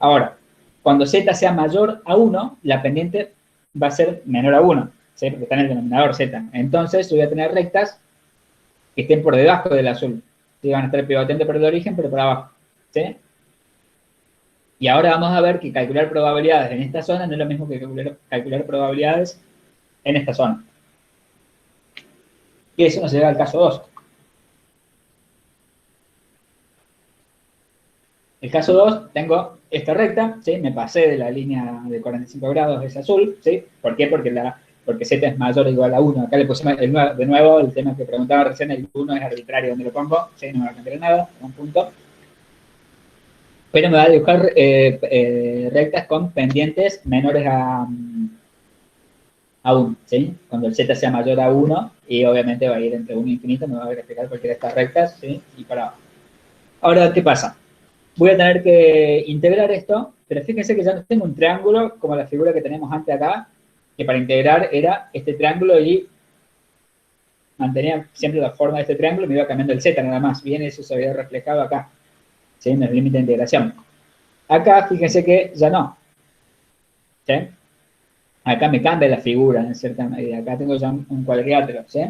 Ahora, cuando Z sea mayor a 1, la pendiente va a ser menor a 1, ¿sí? Porque está en el denominador Z. Entonces yo voy a tener rectas que estén por debajo del azul. ¿Sí? Van a estar pivoteando por el origen, pero por abajo. ¿Sí? Y ahora vamos a ver que calcular probabilidades en esta zona no es lo mismo que calcular probabilidades en esta zona. Y eso nos lleva al caso 2. El caso 2, tengo esta recta, ¿sí? Me pasé de la línea de 45 grados, es azul, ¿sí? ¿Por qué? Porque Z es mayor o igual a 1. Acá le pusimos de nuevo el tema que preguntaba recién, el 1 es arbitrario donde lo pongo, ¿sí? No me va a cambiar nada, un punto. Pero me va a dibujar rectas con pendientes menores a 1, ¿sí? Cuando el Z sea mayor a 1, y obviamente va a ir entre 1 e infinito, me va a verificar cualquiera de estas rectas, ¿sí? Y para abajo. Ahora, ¿qué pasa? Voy a tener que integrar esto, pero fíjense que ya no tengo un triángulo como la figura que tenemos antes acá, que para integrar era este triángulo y mantenía siempre la forma de este triángulo, me iba cambiando el Z nada más. Bien, eso se había reflejado acá, ¿sí? En el límite de integración. Acá, fíjense que ya no. ¿Sí? Acá me cambia la figura en cierta medida. Acá tengo ya un cuadrilátero, ¿sí?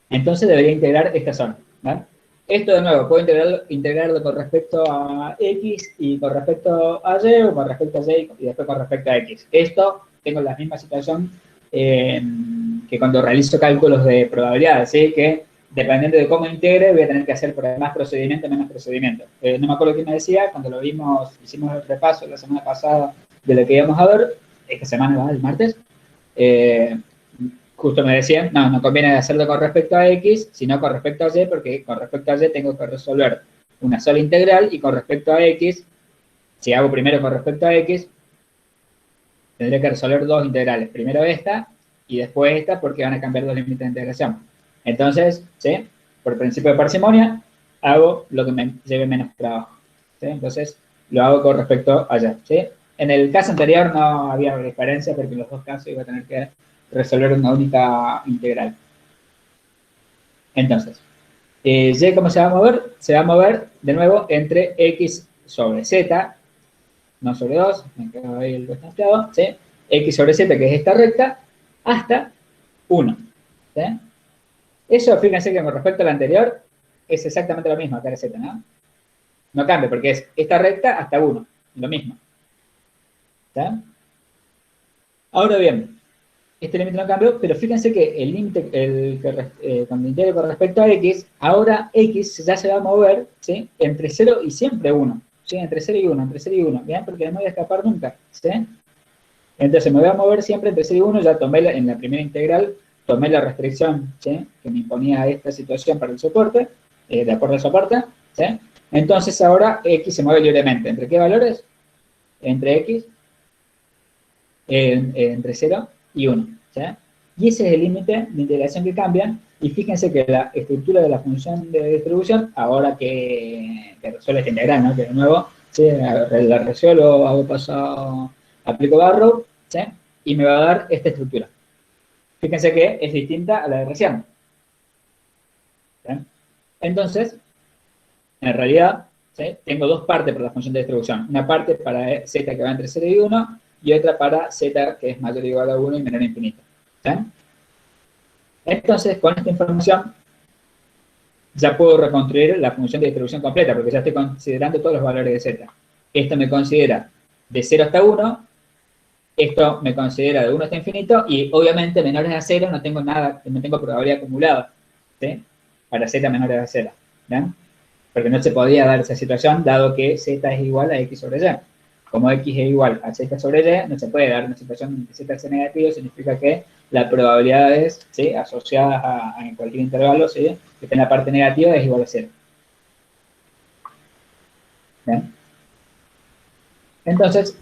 Entonces debería integrar esta zona, ¿vale? Esto de nuevo, puedo integrarlo con respecto a X y con respecto a Y, o con respecto a Y y después con respecto a X. Esto tengo la misma situación que cuando realizo cálculos de probabilidades, ¿sí? Que dependiendo de cómo integre, voy a tener que hacer por más procedimiento, menos procedimiento. No me acuerdo quién me decía, cuando lo vimos, hicimos el repaso la semana pasada de lo que íbamos a ver, esta semana va el martes, justo me decían, no conviene hacerlo con respecto a X, sino con respecto a Y, porque con respecto a Y tengo que resolver una sola integral, y con respecto a X, si hago primero con respecto a X, tendré que resolver dos integrales, primero esta, y después esta, porque van a cambiar los límites de integración. Entonces, ¿sí? Por principio de parsimonia, hago lo que me lleve menos trabajo. ¿Sí? Entonces, lo hago con respecto a Y. ¿Sí? En el caso anterior no había diferencia, porque en los dos casos iba a tener que resolver una única integral. Entonces, Y, ¿cómo se va a mover? Se va a mover, de nuevo, entre X sobre Z, no sobre 2, me quedo ahí el desconfiado, ¿sí? x sobre z, que es esta recta, hasta 1. ¿Sí? Eso, fíjense que con respecto al anterior, es exactamente lo mismo acá en z, ¿no? No cambia, porque es esta recta hasta 1, lo mismo. ¿Sí? Ahora bien, este límite no cambió, pero fíjense que el límite, cuando integre con respecto a x, ahora x ya se va a mover, ¿sí? Entre 0 y siempre 1. ¿Sí? Entre 0 y 1, entre 0 y 1. ¿Bien? Porque no me voy a escapar nunca. ¿Sí? Entonces me voy a mover siempre entre 0 y 1, ya tomé en la primera integral, tomé la restricción, ¿sí? Que me imponía esta situación para el soporte, de acuerdo al soporte, ¿sí? Entonces ahora x se mueve libremente. ¿Entre qué valores? Entre x, entre 0 y 1, ¿sí? Y ese es el límite de integración que cambia, y fíjense que la estructura de la función de distribución, ahora que resuelve esta integral, ¿no? Que de nuevo, ¿sí? La resuelvo, hago paso, aplico barrow, ¿sí? Y me va a dar esta estructura. Fíjense que es distinta a la de recién. ¿Sí? Entonces, en realidad, ¿sí? Tengo dos partes para la función de distribución. Una parte para z que va entre 0 y 1, y otra para z que es mayor o igual a 1 y menor a infinito. ¿Sí? Entonces, con esta información, ya puedo reconstruir la función de distribución completa, porque ya estoy considerando todos los valores de z. Esto me considera de 0 hasta 1, esto me considera de 1 hasta infinito, y obviamente menores a 0 no tengo nada, no tengo probabilidad acumulada, ¿sí? Para z menores a 0, ¿ven? Porque no se podía dar esa situación, dado que z es igual a x sobre y. Como x es igual a z sobre y, no se puede dar una situación en que z sea negativo, significa que la probabilidad es, ¿sí? Asociada a cualquier intervalo, ¿sí? Que esté en la parte negativa es igual a 0. ¿Bien? Entonces,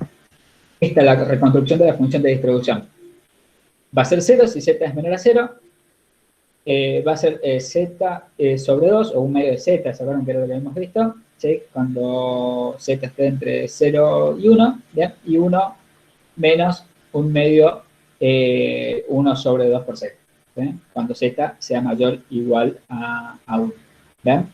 esta es la reconstrucción de la función de distribución. Va a ser 0 si z es menor a 0. Va a ser z sobre 2, o un medio de z, ¿se acuerdan que era lo que habíamos visto? ¿Sí? Cuando z esté entre 0 y 1, ¿bien? Y 1 menos un medio 1 sobre 2 por z, ¿sí? Cuando z sea mayor o igual a 1, ¿bien?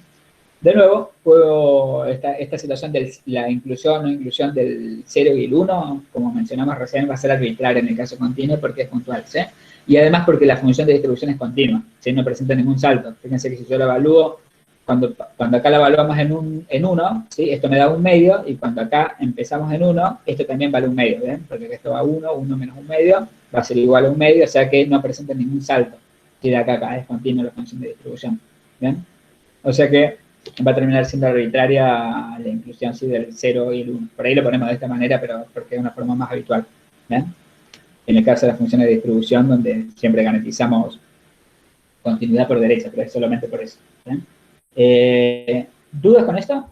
De nuevo, puedo, esta situación de la inclusión o no inclusión del 0 y el 1, como mencionamos recién, va a ser arbitraria en el caso continuo porque es puntual, ¿sí? Y además porque la función de distribución es continua, ¿sí? No presenta ningún salto. Fíjense que si yo la evalúo, cuando acá la evaluamos en 1, ¿sí? Esto me da un medio, y cuando acá empezamos en 1, esto también vale un medio, ¿ven? Porque esto va a 1, 1 menos un medio, va a ser igual a un medio, o sea que no presenta ningún salto. Y de acá a acá es continua la función de distribución, ¿bien? O sea que va a terminar siendo arbitraria la inclusión, ¿sí? Del 0 y el 1. Por ahí lo ponemos de esta manera, pero porque es una forma más habitual, ¿ven? En el caso de las funciones de distribución, donde siempre garantizamos continuidad por derecha, pero es solamente por eso. ¿Dudas con esto?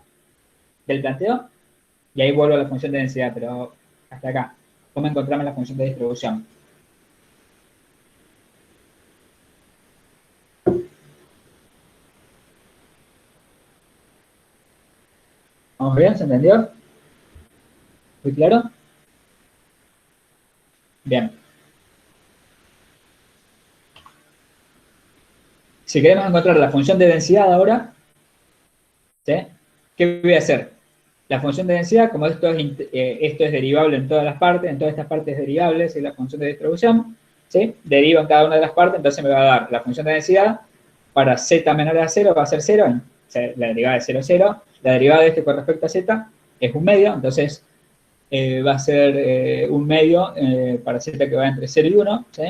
¿Del planteo? Y ahí vuelvo a la función de densidad, pero hasta acá. ¿Cómo encontramos la función de distribución? ¿Vamos bien? ¿Se entendió? ¿Muy claro? Bien. Si queremos encontrar la función de densidad ahora, ¿sí? ¿Qué voy a hacer? La función de densidad, como esto es derivable en todas las partes, en todas estas partes derivables, es la función de distribución, ¿sí? Deriva en cada una de las partes, entonces me va a dar la función de densidad para z menor a 0 va a ser 0, o sea, la derivada de 0, 0. La derivada de este con respecto a z es un medio, entonces va a ser un medio para z que va entre 0 y 1, ¿sí?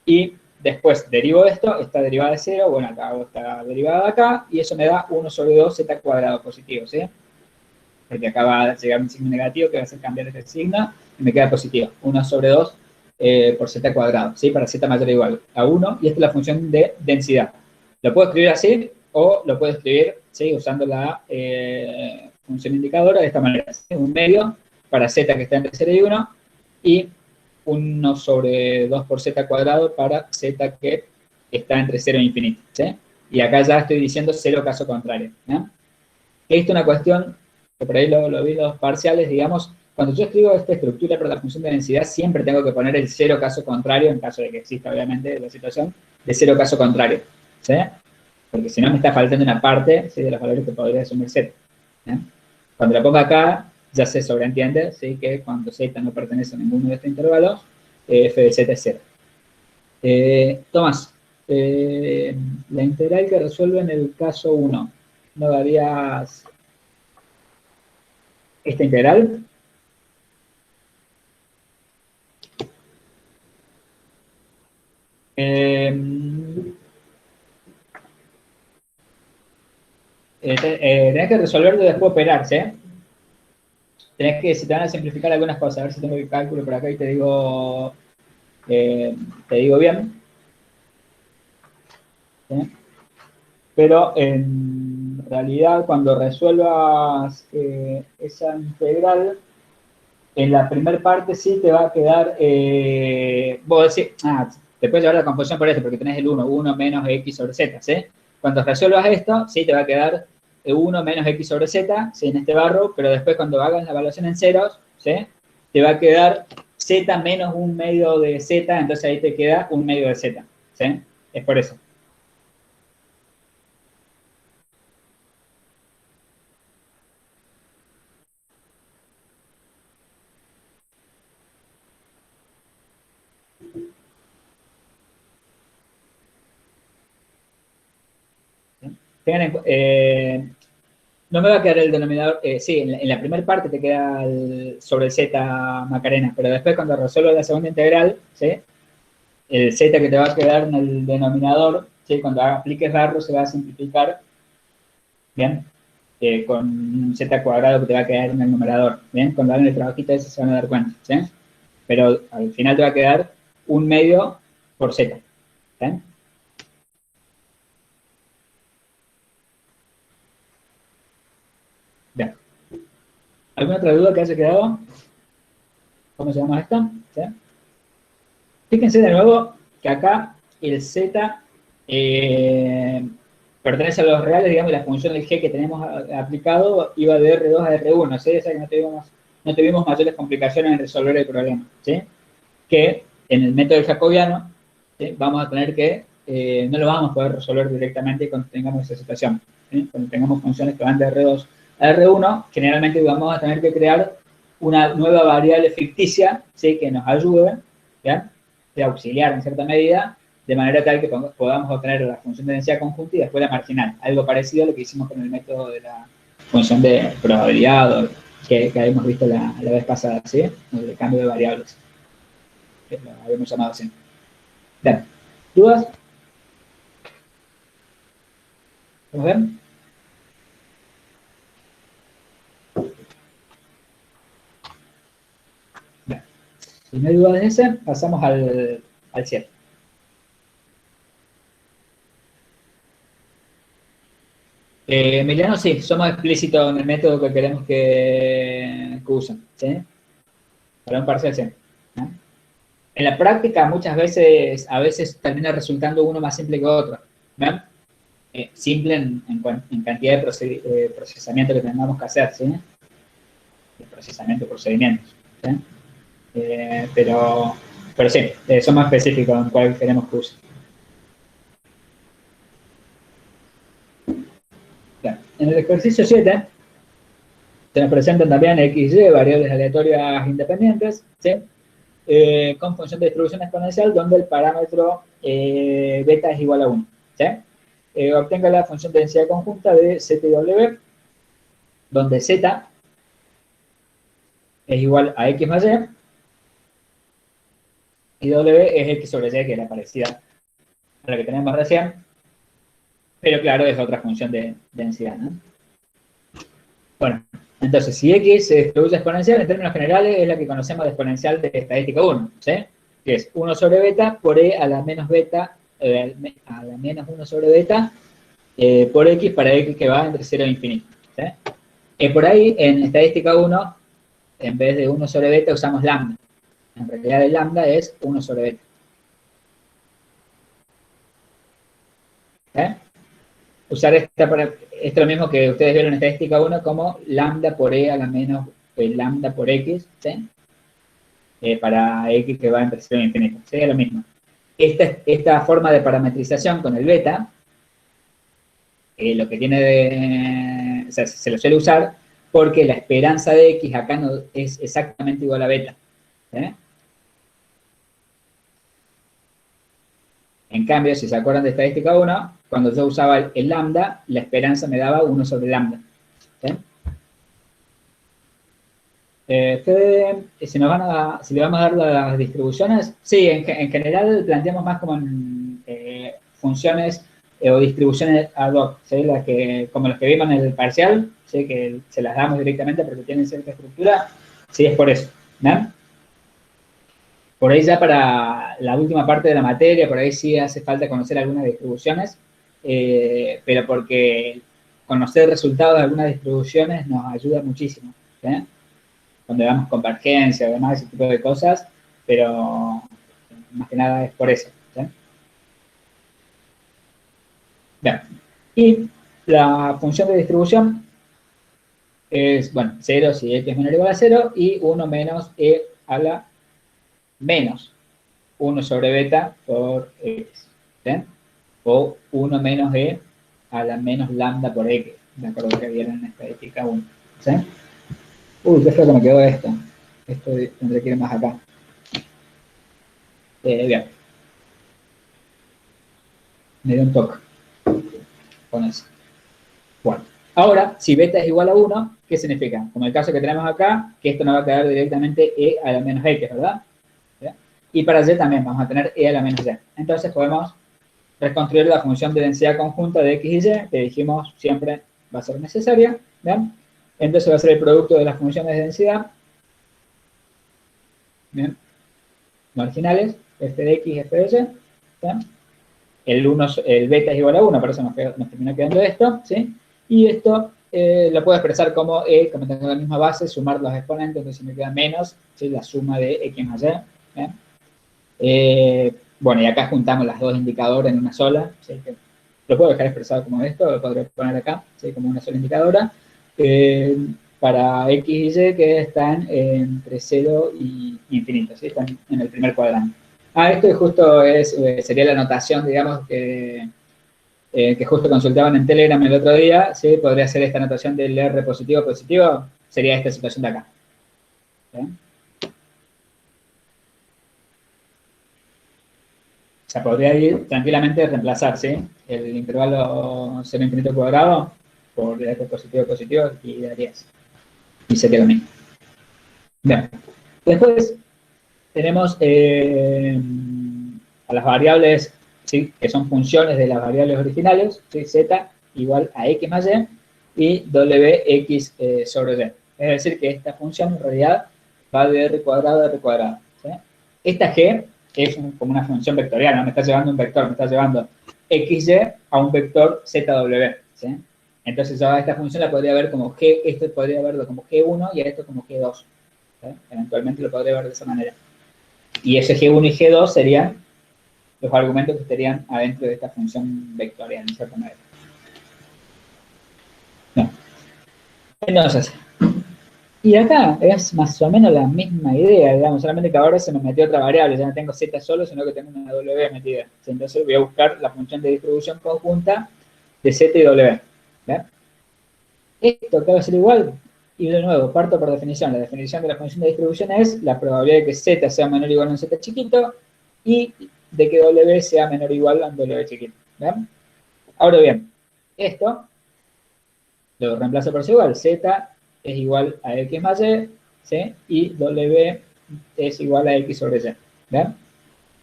Y después derivo esto, esta derivada de 0, bueno, acá hago esta derivada de acá, y eso me da 1 sobre 2 z cuadrado positivo, ¿sí? Porque acá va a llegar un signo negativo que va a hacer cambiar este signo, y me queda positivo, 1 sobre 2 por z cuadrado, ¿sí? Para z mayor o igual a 1, y esta es la función de densidad. Lo puedo escribir así, o lo puedo escribir, ¿sí? Usando la función indicadora de esta manera, ¿sí? Un medio para z que está entre 0 y 1, y 1 sobre 2 por z cuadrado para z que está entre 0 e infinito, ¿sí? Y acá ya estoy diciendo 0 caso contrario, ¿no? Esto es una cuestión que por ahí lo vi en los parciales, digamos, cuando yo escribo esta estructura para la función de densidad, siempre tengo que poner el 0 caso contrario, en caso de que exista, obviamente, la situación de 0 caso contrario, ¿sí? Porque si no me está faltando una parte, ¿sí? De los valores que podría asumir z. ¿Sí? Cuando la pongo acá, ya se sobreentiende, ¿sí? Que cuando z no pertenece a ninguno de estos intervalos, f de z es 0. Tomás, la integral que resuelve en el caso 1, ¿no darías esta integral? Tenés que resolverlo y después operarse, ¿eh? Tenés que, si te van a simplificar algunas cosas, a ver si tengo el cálculo por acá y te digo bien. ¿Sí? Pero en realidad cuando resuelvas esa integral, en la primera parte sí te va a quedar, vos decís, te puedes llevar la confusión por esto, porque tenés el 1 menos x sobre z, ¿sí? Cuando resuelvas esto, sí te va a quedar 1 menos x sobre z, ¿sí? En este barro, pero después cuando hagas la evaluación en ceros, ¿sí? Te va a quedar z menos un medio de z, entonces ahí te queda un medio de z, ¿sí? Es por eso. No me va a quedar el denominador, sí, en la primera parte te queda sobre el z Macarena, pero después cuando resuelvas la segunda integral, ¿sí? El z que te va a quedar en el denominador, ¿sí? Cuando apliques barro se va a simplificar, ¿bien? Con un z cuadrado que te va a quedar en el numerador, ¿bien? Cuando hagan el trabajito ese se van a dar cuenta, ¿sí? Pero al final te va a quedar un medio por z, ¿sí? Bien. ¿Alguna otra duda que haya quedado? ¿Cómo se llama esta? ¿Sí? Fíjense de nuevo que acá el z pertenece a los reales, digamos, la función del g que tenemos aplicado iba de R2 a R1, ¿sí? O sea que no tuvimos mayores complicaciones en resolver el problema, ¿sí? Que en el método jacobiano, ¿sí? Vamos a tener que, no lo vamos a poder resolver directamente cuando tengamos esa situación, ¿sí? Cuando tengamos funciones que van de R2 a R1, generalmente vamos a tener que crear una nueva variable ficticia, ¿sí? Que nos ayude, ¿ya? De auxiliar en cierta medida, de manera tal que podamos obtener la función de densidad conjunta y después la marginal. Algo parecido a lo que hicimos con el método de la función de probabilidad que habíamos visto la vez pasada, ¿sí? El cambio de variables, que lo habíamos llamado así. Bien. ¿Dudas? ¿Vamos bien? Bien. Si no hay dudas de ese, pasamos al cierre. Emiliano, sí, somos explícitos en el método que queremos que usen, ¿sí? Para un parcial, sí. ¿No? En la práctica, muchas veces, a veces termina resultando uno más simple que otro. ¿Ven? Simple en cantidad de procesamiento que tengamos que hacer, ¿sí? De procesamiento de procedimientos, ¿sí? Pero sí, somos específicos en cuál queremos que use. Bien. En el ejercicio 7 se nos presentan también XY, variables aleatorias independientes, ¿sí? Con función de distribución exponencial, donde el parámetro beta es igual a 1. ¿Sí? Obtenga la función de densidad conjunta de Z y W, donde Z es igual a X más y W es X sobre Y, que era parecida a la que tenemos recién, pero claro, es otra función de densidad, ¿no? Bueno, entonces, si X se distribuye exponencial, en términos generales, es la que conocemos de exponencial de estadística 1, ¿sí? Que es 1 sobre beta por E a la menos beta, a la menos 1 sobre beta, por X para X que va entre 0 e infinito, ¿sí? Por ahí, en estadística 1, en vez de 1 sobre beta, usamos lambda. En realidad, el lambda es 1 sobre beta. Usar esto es lo mismo que ustedes vieron en estadística 1 como lambda por E a la menos lambda por X, ¿sí? Para X que va entre 0 e infinito. Sería lo mismo. Esta forma de parametrización con el beta, lo que tiene o sea, se lo suele usar porque la esperanza de X acá no es exactamente igual a beta. En cambio, si se acuerdan de estadística 1, cuando yo usaba el lambda, la esperanza me daba 1 sobre lambda. ¿Sí? Si le vamos a dar las distribuciones, sí, en general planteamos más como en, funciones o distribuciones ad hoc, ¿sí? Como las que vimos en el parcial, ¿sí? Que se las damos directamente porque tienen cierta estructura, sí, es por eso. ¿No? Por ahí ya para la última parte de la materia, por ahí sí hace falta conocer algunas distribuciones, pero porque conocer resultados de algunas distribuciones nos ayuda muchísimo. ¿Sí? Cuando damos convergencia, además, ese tipo de cosas, pero más que nada es por eso. ¿Sí? Bien. Y la función de distribución es, bueno, 0 si x es menor o igual a 0 y 1 menos e a la menos 1 sobre beta por x. ¿Sí? O 1 menos e a la menos lambda por x. De acuerdo que vieron en estadística 1. ¿Sí? Uy, qué feo que me quedó esto. Esto tendré que ir más acá. Bien. Me dio un toque con eso. Bueno, ahora, si beta es igual a 1, ¿qué significa? Como el caso que tenemos acá, que esto nos va a quedar directamente e a la menos x, ¿verdad? ¿Sí? Y para y también vamos a tener e a la menos y. Entonces podemos reconstruir la función de densidad conjunta de x y y, que dijimos siempre va a ser necesaria. ¿Bien? Entonces va a ser el producto de las funciones de densidad. ¿Bien? Marginales, f de x, f de y. ¿Bien? El beta es igual a 1, por eso nos termina quedando esto, ¿sí? Y esto lo puedo expresar como e, como tengo la misma base, sumar los exponentes, entonces me queda menos, ¿sí? La suma de x más y. Bueno, y acá juntamos las dos indicadores en una sola, ¿sí? Que lo puedo dejar expresado como esto, lo podré poner acá, ¿sí? Como una sola indicadora, para x y y que están entre 0 y infinito, ¿sí? Están en el primer cuadrante. Esto justo sería la notación, digamos, que justo consultaban en Telegram el otro día, ¿sí? Podría ser esta notación del R positivo positivo, sería esta situación de acá. ¿Sí? O sea, podría ir tranquilamente reemplazar, ¿sí? El intervalo 0 infinito cuadrado por R positivo positivo y daría eso. Y sería lo mismo. Bien. Después tenemos a las variables, ¿sí? Que son funciones de las variables originales, ¿sí? Z igual a x más y wx sobre y. Es decir, que esta función en realidad va de r cuadrado a r cuadrado. ¿Sí? Esta g es como una función vectorial, no me está llevando un vector, me está llevando xy a un vector zw. ¿Sí? Entonces yo a esta función la podría ver como g, esto podría verlo como g1 y a esto como g2. ¿Sí? Eventualmente lo podría ver de esa manera. Y ese G1 y G2 serían los argumentos que estarían adentro de esta función vectorial, en cierta manera. No. Entonces, y acá es más o menos la misma idea, digamos, solamente que ahora se me metió otra variable, ya no tengo z solo, sino que tengo una w metida. Entonces voy a buscar la función de distribución conjunta de z y w. ¿Bien? Esto que va a ser igual, y de nuevo, parto por definición. La definición de la función de distribución es la probabilidad de que z sea menor o igual a un z chiquito y de que w sea menor o igual a un w chiquito. ¿Bien? Ahora bien, esto lo reemplazo por igual. Z es igual a x más y, ¿sí? Y w es igual a x sobre y. ¿Bien?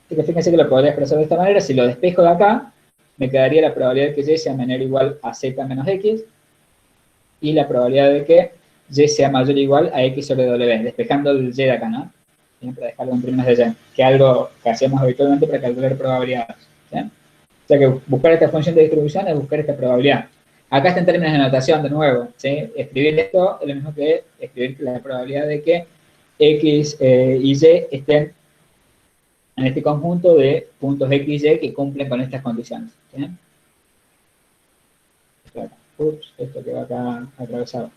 Así que fíjense que lo podría expresar de esta manera. Si lo despejo de acá, me quedaría la probabilidad de que y sea menor o igual a z menos x y la probabilidad de que y sea mayor o igual a x sobre w, despejando el y de acá, ¿no? Para dejarlo en términos de y, que es algo que hacemos habitualmente para calcular probabilidades. ¿Sí? O sea que buscar esta función de distribución es buscar esta probabilidad. Acá está en términos de notación de nuevo. ¿Sí? Escribir esto es lo mismo que escribir la probabilidad de que x y y estén en este conjunto de puntos x y que cumplen con estas condiciones. ¿Sí? Ups, esto que va acá atravesado.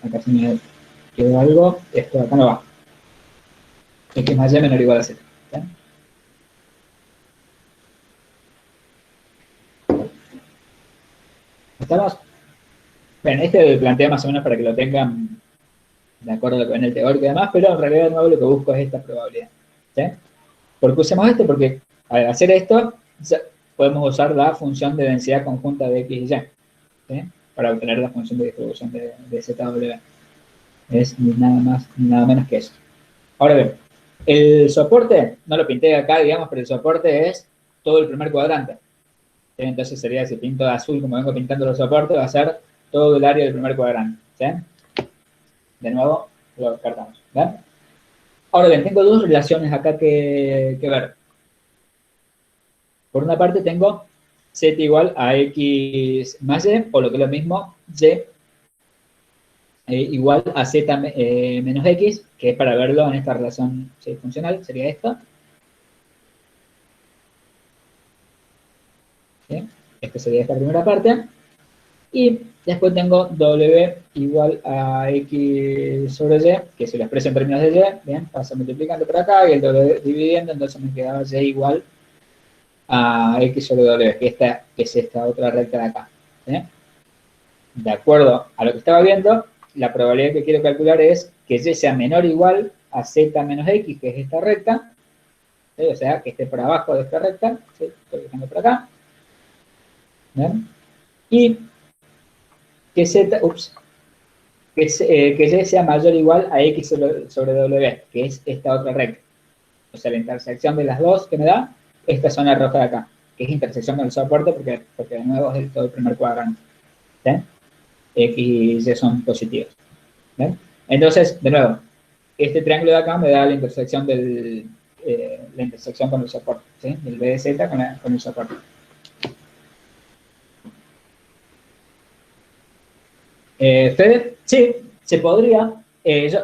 Acá se me quedó algo, esto acá no va. X más y menor o igual a z. ¿Sí? ¿Estamos? Bien, este lo planteo más o menos para que lo tengan de acuerdo a lo que ven el teórico y demás, pero en realidad de nuevo lo que busco es esta probabilidad. ¿Sí? ¿Por qué usamos esto? Porque al hacer esto, podemos usar la función de densidad conjunta de X y Y, ¿sí? Para obtener la función de distribución de ZW. Es ni nada más ni nada menos que eso. Ahora bien, el soporte, no lo pinté acá, digamos, pero el soporte es todo el primer cuadrante. ¿Sí? Entonces sería, si pinto de azul como vengo pintando los soportes, va a ser todo el área del primer cuadrante. ¿Sí? De nuevo, lo descartamos. ¿Ven? Ahora bien, tengo dos relaciones acá que ver. Por una parte tengo Z igual a X más Y, o lo que es lo mismo, Y igual a Z menos X, que es para verlo en esta relación funcional, sería esto. ¿Sí? Esta sería esta primera parte. Y después tengo W igual a X sobre Y, que si lo expreso en términos de Y, bien, pasa multiplicando por acá y el W dividiendo, entonces me quedaba Y igual a X sobre W, que es esta otra recta de acá. ¿Sí? De acuerdo a lo que estaba viendo, la probabilidad que quiero calcular es que Y sea menor o igual a Z menos X, que es esta recta, ¿sí? O sea, que esté por abajo de esta recta, ¿sí? Estoy dejando por acá, ¿bien? Y que Z, que Y sea mayor o igual a X sobre W, que es esta otra recta. O sea, la intersección de las dos que me da esta zona roja de acá, que es intersección con el soporte, porque de nuevo es todo el primer cuadrante. ¿Sí? X y Y son positivos. ¿Ven? Entonces, de nuevo, este triángulo de acá me da la intersección la intersección con el soporte, ¿sí? El B de Z con el soporte. Fede, sí, se podría.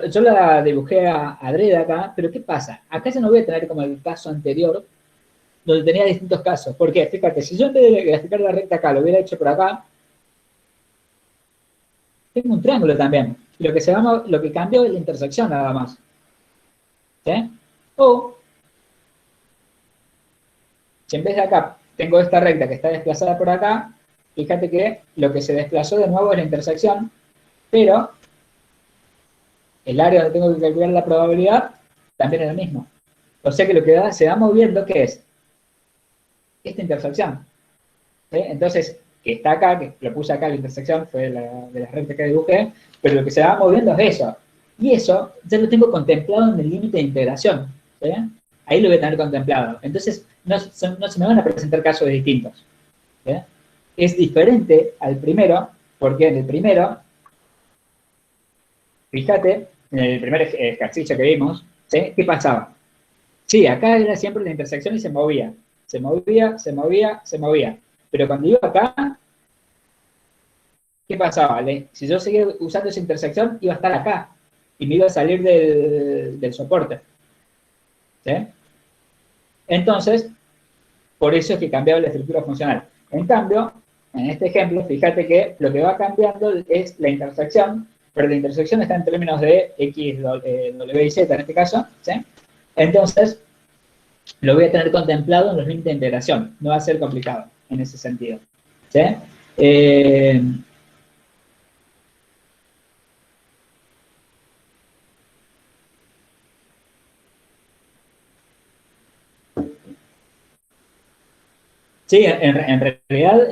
Yo la dibujé a adrede acá, pero ¿qué pasa? Acá ya no voy a tener como el caso anterior, donde tenía distintos casos. ¿Por qué? Fíjate, si yo en vez de graficar la recta acá, lo hubiera hecho por acá, tengo un triángulo también. Lo que cambió es la intersección nada más. ¿Sí? O, si en vez de acá tengo esta recta que está desplazada por acá, fíjate que lo que se desplazó de nuevo es la intersección, pero el área donde tengo que calcular la probabilidad también es lo mismo. O sea que lo que se va moviendo, ¿qué es? Esta intersección. ¿Sí? Entonces, que está acá, que lo puse acá, la intersección fue de las rectas que dibujé, pero lo que se va moviendo es eso. Y eso ya lo tengo contemplado en el límite de integración. ¿Sí? Ahí lo voy a tener contemplado. Entonces, no se me van a presentar casos distintos. ¿Sí? Es diferente al primero, porque en el primero, fíjate, en el primer ejercicio que vimos, ¿sí? ¿Qué pasaba? Sí, acá era siempre la intersección y se movía. Se movía, se movía, se movía. Pero cuando iba acá, ¿qué pasaba? Si yo seguía usando esa intersección, iba a estar acá. Y me iba a salir del soporte. ¿Sí? Entonces, por eso es que cambiaba la estructura funcional. En cambio, en este ejemplo, fíjate que lo que va cambiando es la intersección, pero la intersección está en términos de X, W y Z en este caso. ¿Sí? Entonces, lo voy a tener contemplado en los límites de integración. No va a ser complicado en ese sentido. ¿Sí? Eh, sí, en realidad,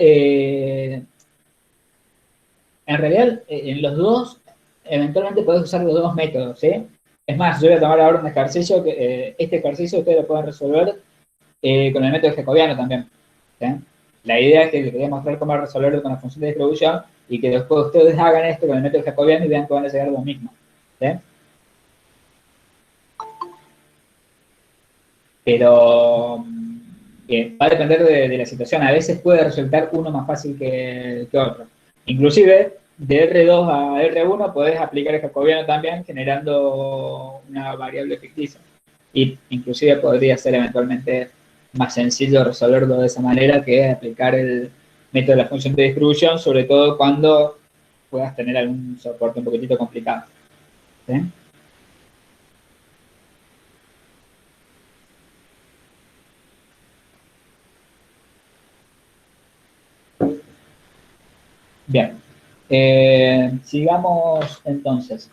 en los dos, eventualmente podés usar los dos métodos, ¿sí? Es más, yo voy a tomar ahora un ejercicio, este ejercicio ustedes lo pueden resolver con el método jacobiano también. ¿Sí? La idea es que les quería mostrar cómo resolverlo con la función de distribución y que después ustedes hagan esto con el método jacobiano y vean que van a llegar a lo mismo. ¿Sí? Pero va a depender de la situación. A veces puede resultar uno más fácil que otro. Inclusive, de R2 a R1 podés aplicar el jacobiano también generando una variable ficticia. Y inclusive podría ser eventualmente más sencillo resolverlo de esa manera que aplicar el método de la función de distribución, sobre todo cuando puedas tener algún soporte un poquitito complicado. ¿Sí? Bien. Sigamos entonces.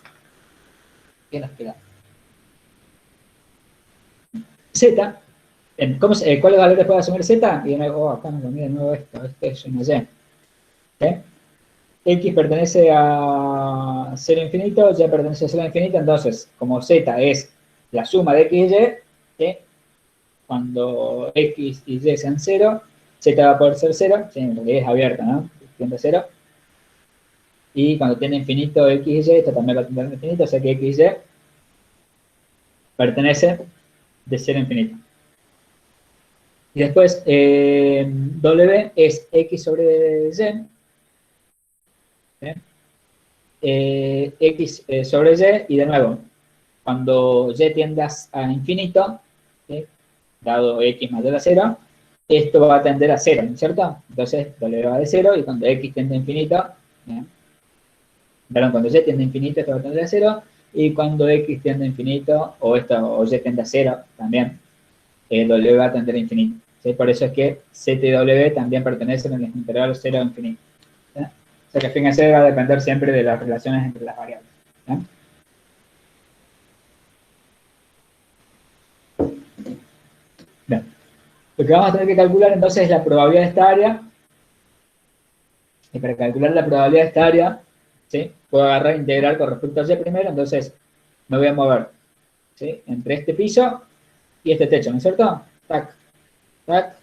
¿Qué nos queda? Z. ¿Cuáles valores puede asumir Z? Y de nuevo, acá me comí de nuevo esto es una Y. ¿Okay? X pertenece a 0 infinito, Y pertenece a 0 infinito, entonces, como Z es la suma de X y Y, ¿sí? Cuando X y Y sean 0, Z va a poder ser 0, ¿sí? En realidad es abierta, ¿no? Tiende a 0. Y cuando tiene infinito X y Y, esto también va a tener infinito, o sea que X y Y pertenece de 0 a infinito. Y después, W es X sobre Y, ¿sí? X sobre Y, y de nuevo, cuando Y tiende a infinito, ¿sí? Dado X mayor a 0, esto va a tender a 0, ¿no es cierto? Entonces, W va de 0, y cuando X tiende a infinito, perdón, cuando Y tiende a infinito, esto va a tender a 0, y cuando X tiende a infinito, o Y tiende a 0, también, W va a tender a infinito. ¿Sí? Por eso es que Z y W también pertenecen en el intervalo 0 a infinito. ¿Sí? O sea que fíjense, va a depender siempre de las relaciones entre las variables. ¿Sí? Bien. Lo que vamos a tener que calcular entonces es la probabilidad de esta área. Y para calcular la probabilidad de esta área, ¿sí? Puedo agarrar e integrar con respecto a Y primero, entonces me voy a mover, ¿sí? Entre este piso y este techo, ¿no es cierto? Tac, tac,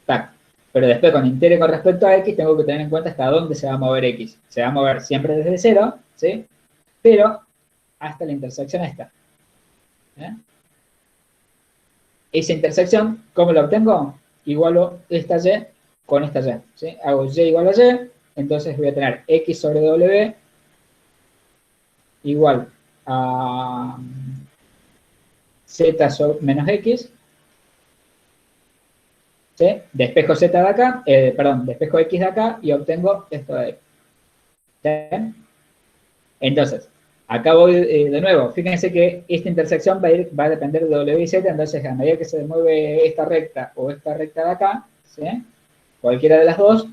tac. Pero después, cuando integre con respecto a X, tengo que tener en cuenta hasta dónde se va a mover X. Se va a mover siempre desde 0, ¿sí? Pero hasta la intersección esta. ¿Eh? Esa intersección, ¿cómo la obtengo? Igualo esta Y con esta Y. ¿Sí? Hago Y igual a Y, entonces voy a tener X sobre W igual a Z menos X. ¿Sí? Despejo Z de acá, perdón, despejo X de acá y obtengo esto de ahí. ¿Sí? Entonces, acá voy de nuevo. Fíjense que esta intersección va a depender de W y Z, entonces a medida que se mueve esta recta o esta recta de acá, ¿sí? Cualquiera de las dos,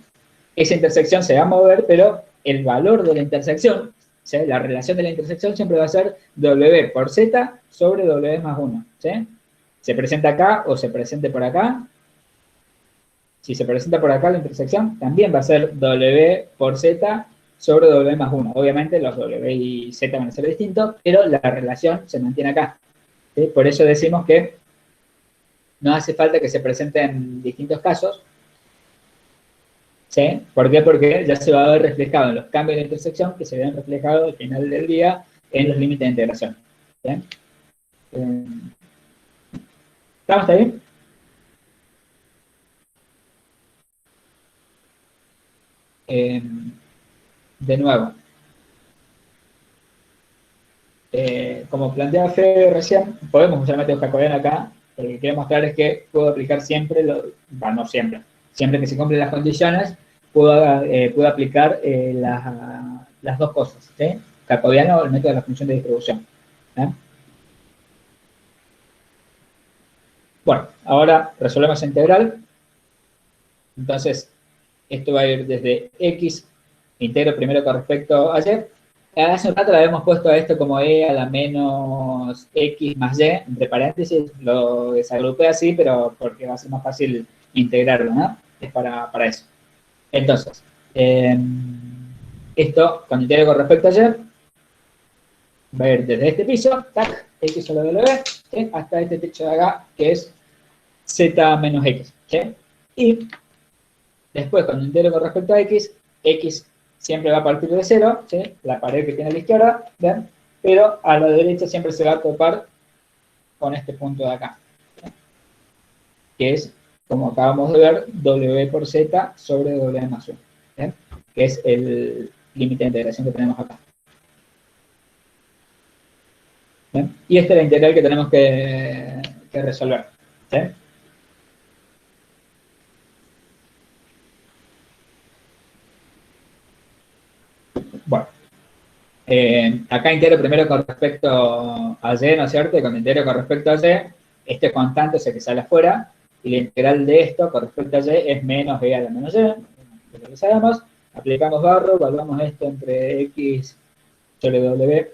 esa intersección se va a mover, pero el valor de la intersección, ¿sí? La relación de la intersección siempre va a ser W por Z sobre W más 1. ¿Sí? Se presenta acá o se presente por acá. Si se presenta por acá la intersección, también va a ser W por Z sobre W más 1. Obviamente los W y Z van a ser distintos, pero la relación se mantiene acá. ¿Sí? Por eso decimos que no hace falta que se presenten distintos casos. ¿Sí? ¿Por qué? Porque ya se va a ver reflejado en los cambios de intersección que se ven reflejados al final del día en los límites de integración. ¿Sí? ¿Estamos ahí? De nuevo, como planteaba Fede recién, podemos usar el método jacobiano acá. Lo que quiero mostrar es que puedo aplicar siempre, no siempre, siempre que se cumplen las condiciones, puedo aplicar las dos cosas, ¿sí? Jacobiano o el método de la función de distribución. ¿Eh? Bueno, ahora resolvemos la integral. Entonces, esto va a ir desde X, integro primero con respecto a Y. Hace un rato le habíamos puesto a esto como E a la menos X más Y, entre paréntesis, lo desagrupé así, pero porque va a ser más fácil integrarlo, ¿no? Es para eso. Entonces, esto, cuando integro con respecto a Y, va a ir desde este piso, tac, X sobre W, ¿sí? Hasta este techo de acá, que es Z menos X, ¿sí? Y después, cuando integro con respecto a X, X siempre va a partir de 0, ¿sí? La pared que tiene a la izquierda, ¿ven? Pero a la derecha siempre se va a topar con este punto de acá, ¿sí? Que es, como acabamos de ver, W por Z sobre W más 1, ¿sí? Que es el límite de integración que tenemos acá. ¿Ven? Y esta es la integral que tenemos que resolver, ¿sí? Bueno, acá integro primero con respecto a Y, ¿no es cierto? Y cuando integro con respecto a Y, este constante es el que sale afuera, y la integral de esto con respecto a Y es menos B a la menos Y, lo que sabemos, aplicamos barro, evaluamos esto entre X sobre W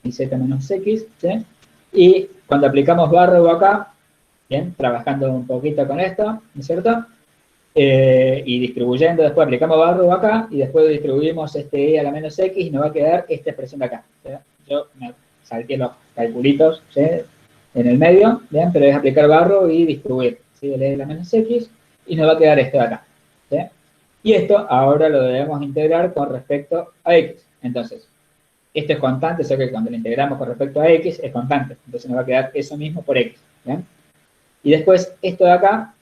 y z menos x, ¿sí? Y cuando aplicamos barra acá, bien, trabajando un poquito con esto, ¿no es cierto? Y distribuyendo, después aplicamos barra acá, y después distribuimos este e a la menos x, y nos va a quedar esta expresión de acá, ¿sí? Yo me salté los calculitos, ¿sí? En el medio, ¿bien? Pero es aplicar barro y distribuir, ¿sí? El e a la menos x, y nos va a quedar esto de acá, ¿sí? Y esto ahora lo debemos integrar con respecto a x. Entonces, esto es constante, o sea que cuando lo integramos con respecto a x es constante. Entonces nos va a quedar eso mismo por x, ¿bien? Y después, esto de acá,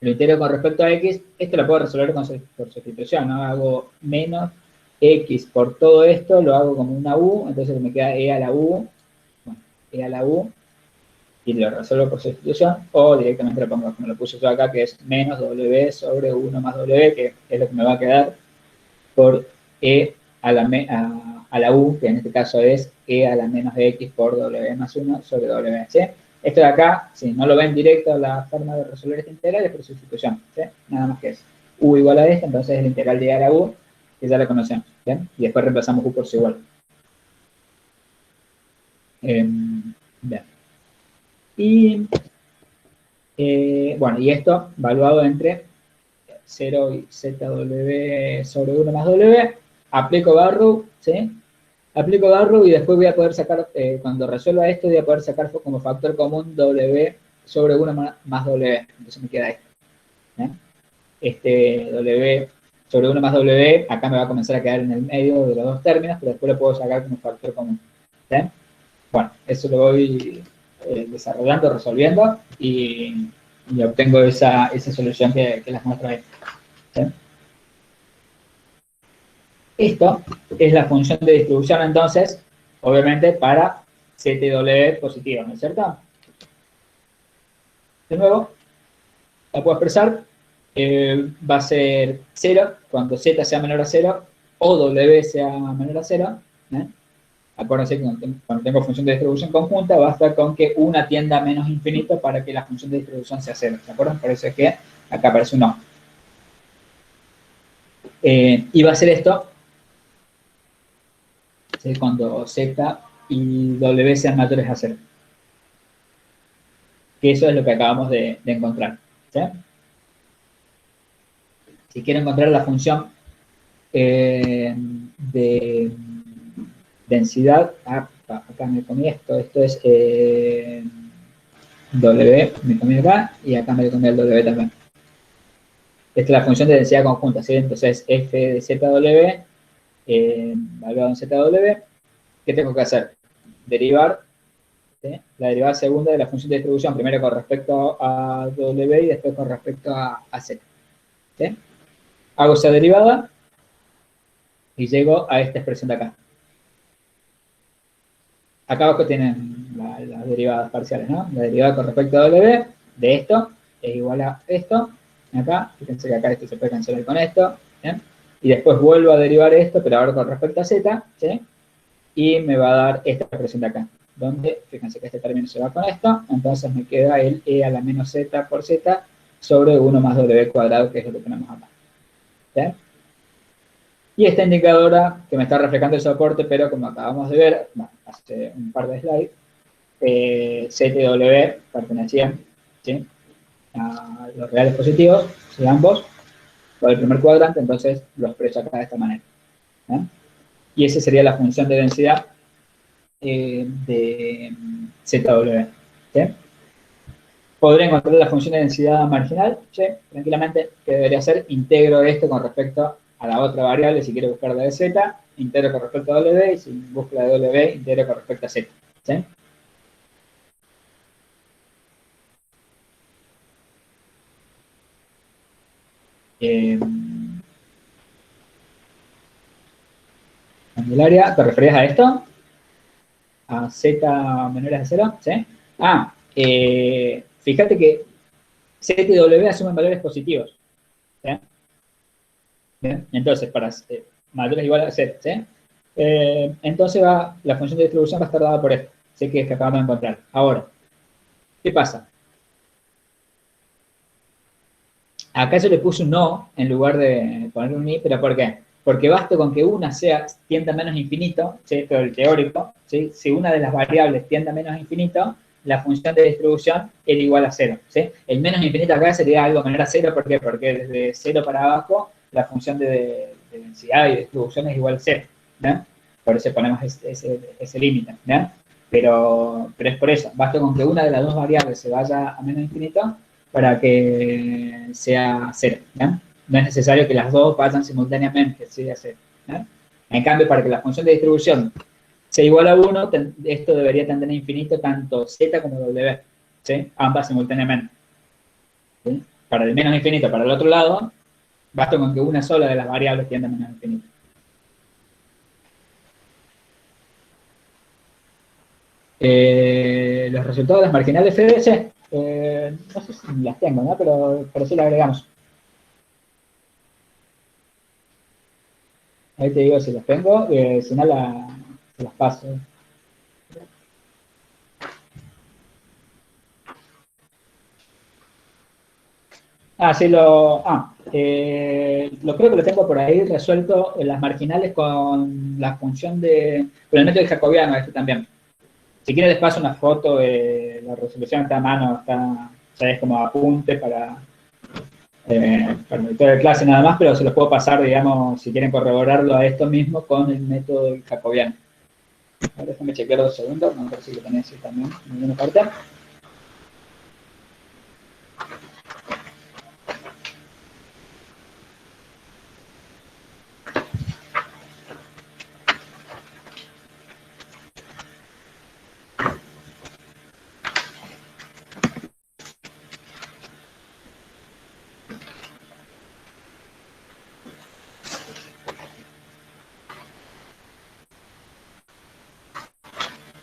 lo integro con respecto a x, esto lo puedo resolver por sustitución, ¿no? Hago menos x por todo esto, lo hago como una u, entonces me queda e a la u, bueno, e a la u, y lo resuelvo por sustitución, o directamente lo pongo como lo puse yo acá, que es menos w sobre 1 más w, que es lo que me va a quedar por e a la u, que en este caso es e a la menos x por w más 1 sobre w, ¿sí? Esto de acá, si no lo ven directo, la forma de resolver esta integral es por sustitución, ¿sí? Nada más que es u igual a esto, entonces es la integral de e a la u, que ya la conocemos, ¿sí? Y después reemplazamos u por su igual. Bien. Y, bueno, y esto valuado entre 0 y zw sobre 1 más w, aplico barrow, ¿sí? Aplico barrow y después voy a poder sacar, cuando resuelva esto, voy a poder sacar como factor común w sobre 1 más w. Entonces me queda esto, ¿eh? Este w sobre 1 más w, acá me va a comenzar a quedar en el medio de los dos términos, pero después lo puedo sacar como factor común, ¿sí? Bueno, eso lo voy desarrollando, resolviendo y obtengo esa solución que les muestro ahí, ¿sí? Esto es la función de distribución, entonces, obviamente, para ZW positivo, ¿no es cierto? De nuevo, la puedo expresar, va a ser 0 cuando Z sea menor a 0 o W sea menor a 0, ¿eh? Acuérdense que cuando tengo función de distribución conjunta, basta con que una tienda a menos infinito para que la función de distribución sea 0, ¿de acuerdo? Por eso es que acá aparece un no. Y va a ser esto, ¿sí? Cuando Z y W sean mayores a 0. Que eso es lo que acabamos de encontrar, ¿sí? Si quiero encontrar la función de densidad, acá me comí esto es W, me comí acá, y acá me comí el W también. Esta es la función de densidad conjunta, ¿sí? Entonces, f de ZW, evaluado en ZW, ¿qué tengo que hacer? Derivar, ¿sí? La derivada segunda de la función de distribución, primero con respecto a W y después con respecto a Z, ¿sí? Hago esa derivada y llego a esta expresión de acá. Acá abajo tienen las derivadas parciales, ¿no? La derivada con respecto a W de esto es igual a esto. Acá, fíjense que acá esto se puede cancelar con esto, ¿bien? Y después vuelvo a derivar esto, pero ahora con respecto a Z, ¿sí? Y me va a dar esta expresión de acá, donde, fíjense que este término se va con esto, entonces me queda el e a la menos z por z sobre 1 más w cuadrado, que es lo que tenemos acá, ¿sí? Y esta indicadora que me está reflejando el soporte, pero como acabamos de ver, bueno, hace un par de slides, Z y W pertenecían, ¿sí?, a los reales positivos, ¿sí?, ambos, por el primer cuadrante, entonces lo expreso acá de esta manera, ¿eh? Y esa sería la función de densidad de ZW, ¿sí? Podré encontrar la función de densidad marginal, ¿sí?, tranquilamente, que debería ser, integro esto con respecto a la otra variable, si quiero buscar la de Z, integro con respecto a W, y si busco la de W, integro con respecto a Z, ¿sí? Candelaria, ¿te referías a esto? ¿A Z menores a 0? ¿Sí? Fíjate que Z y W asumen valores positivos, ¿sí? ¿Bien? Entonces, para mayores igual a 0, ¿sí? Entonces la función de distribución va a estar dada por esto, ¿sí?, que es que acabamos de encontrar. Ahora, ¿qué pasa? Acá yo le puse un no en lugar de poner un ni, ¿pero por qué? Porque basta con que una tienda a menos infinito, ¿sí? Esto es el teórico, ¿sí? Si una de las variables tiende a menos infinito, la función de distribución era igual a 0, ¿sí? El menos infinito acá sería algo menor a 0, ¿por qué? Porque desde 0 para abajo, la función de densidad y distribución es igual a 0, ¿no? Por eso ponemos ese límite, ¿no? Pero es por eso, basta con que una de las dos variables se vaya a menos infinito para que sea 0, ¿no? No es necesario que las dos vayan simultáneamente, ¿sí? A 0, ¿no? En cambio, para que la función de distribución sea igual a 1, esto debería tender a infinito tanto z como w, ¿sí? Ambas simultáneamente, ¿sí? Para el menos infinito, para el otro lado, basta con que una sola de las variables tienda a menos infinito. Los resultados de las marginales FDC, no sé si las tengo, ¿no? Pero sí las agregamos. Ahí te digo si las tengo, si no las paso. Sí, lo creo que lo tengo por ahí resuelto en las marginales con la función con el método jacobiano este también. Si quieres les paso una foto, la resolución está a mano, ya es como apunte para el de clase nada más, pero se los puedo pasar, digamos, si quieren corroborarlo a esto mismo con el método jacobiano. Ahora déjame chequear 2 segundos, no sé si lo tenés también en alguna parte.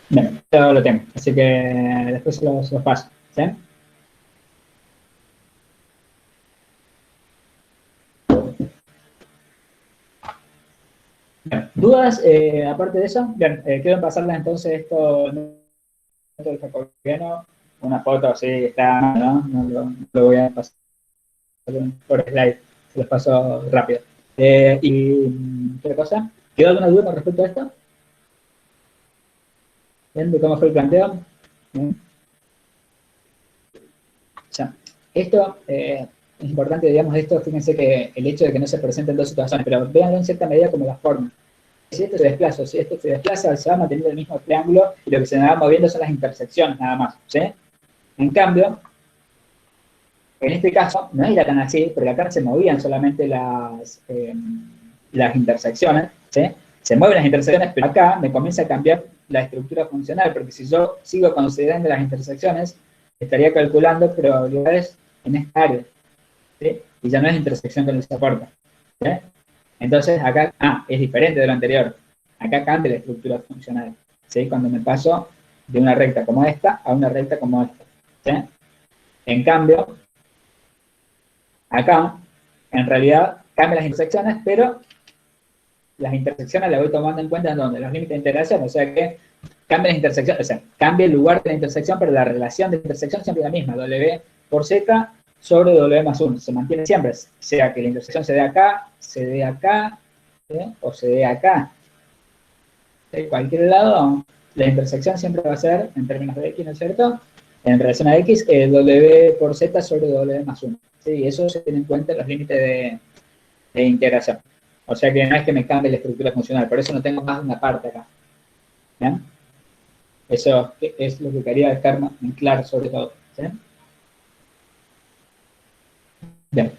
Bien, todo lo tengo, así que después se los paso, ¿sí? Bien, ¿dudas aparte de eso? Bien, quiero pasarles entonces esto del jacobiano, una foto así está, ¿no? No lo voy a pasar por slide, se los paso rápido. ¿Qué cosa? ¿Quedó alguna duda con respecto a esto? ¿Bien? ¿De cómo fue el planteo? ¿Bien? Ya. Esto es importante, digamos, esto, fíjense que el hecho de que no se presenten dos situaciones, pero véanlo en cierta medida como la forma. Si esto se desplaza, si esto se desplaza, se va manteniendo el mismo triángulo y lo que se va moviendo son las intersecciones nada más, ¿sí? En cambio, en este caso, no era tan así, porque acá se movían solamente las intersecciones, ¿sí? Se mueven las intersecciones, pero acá me comienza a cambiar la estructura funcional, porque si yo sigo considerando las intersecciones, estaría calculando probabilidades en esta área, ¿sí? Y ya no es intersección con el soporte, ¿sí? Entonces acá, es diferente de lo anterior. Acá cambia la estructura funcional, ¿sí? Cuando me paso de una recta como esta a una recta como esta, ¿sí? En cambio, acá, en realidad, cambian las intersecciones, pero las intersecciones las voy tomando en cuenta en donde los límites de integración, o sea que cambia las intersecciones, o sea, cambia el lugar de la intersección, pero la relación de intersección siempre es la misma, W por Z sobre W más 1, se mantiene siempre, sea que la intersección se dé acá, ¿sí? O se dé acá. De cualquier lado, la intersección siempre va a ser, en términos de X, ¿no es cierto? En relación a X, W por Z sobre W más 1. ¿Sí? Y eso se tiene en cuenta en los límites de integración. O sea que no es que me cambie la estructura funcional, por eso no tengo más de una parte acá. ¿Bien? Eso es lo que quería dejar en claro sobre todo. ¿Sí? Bien.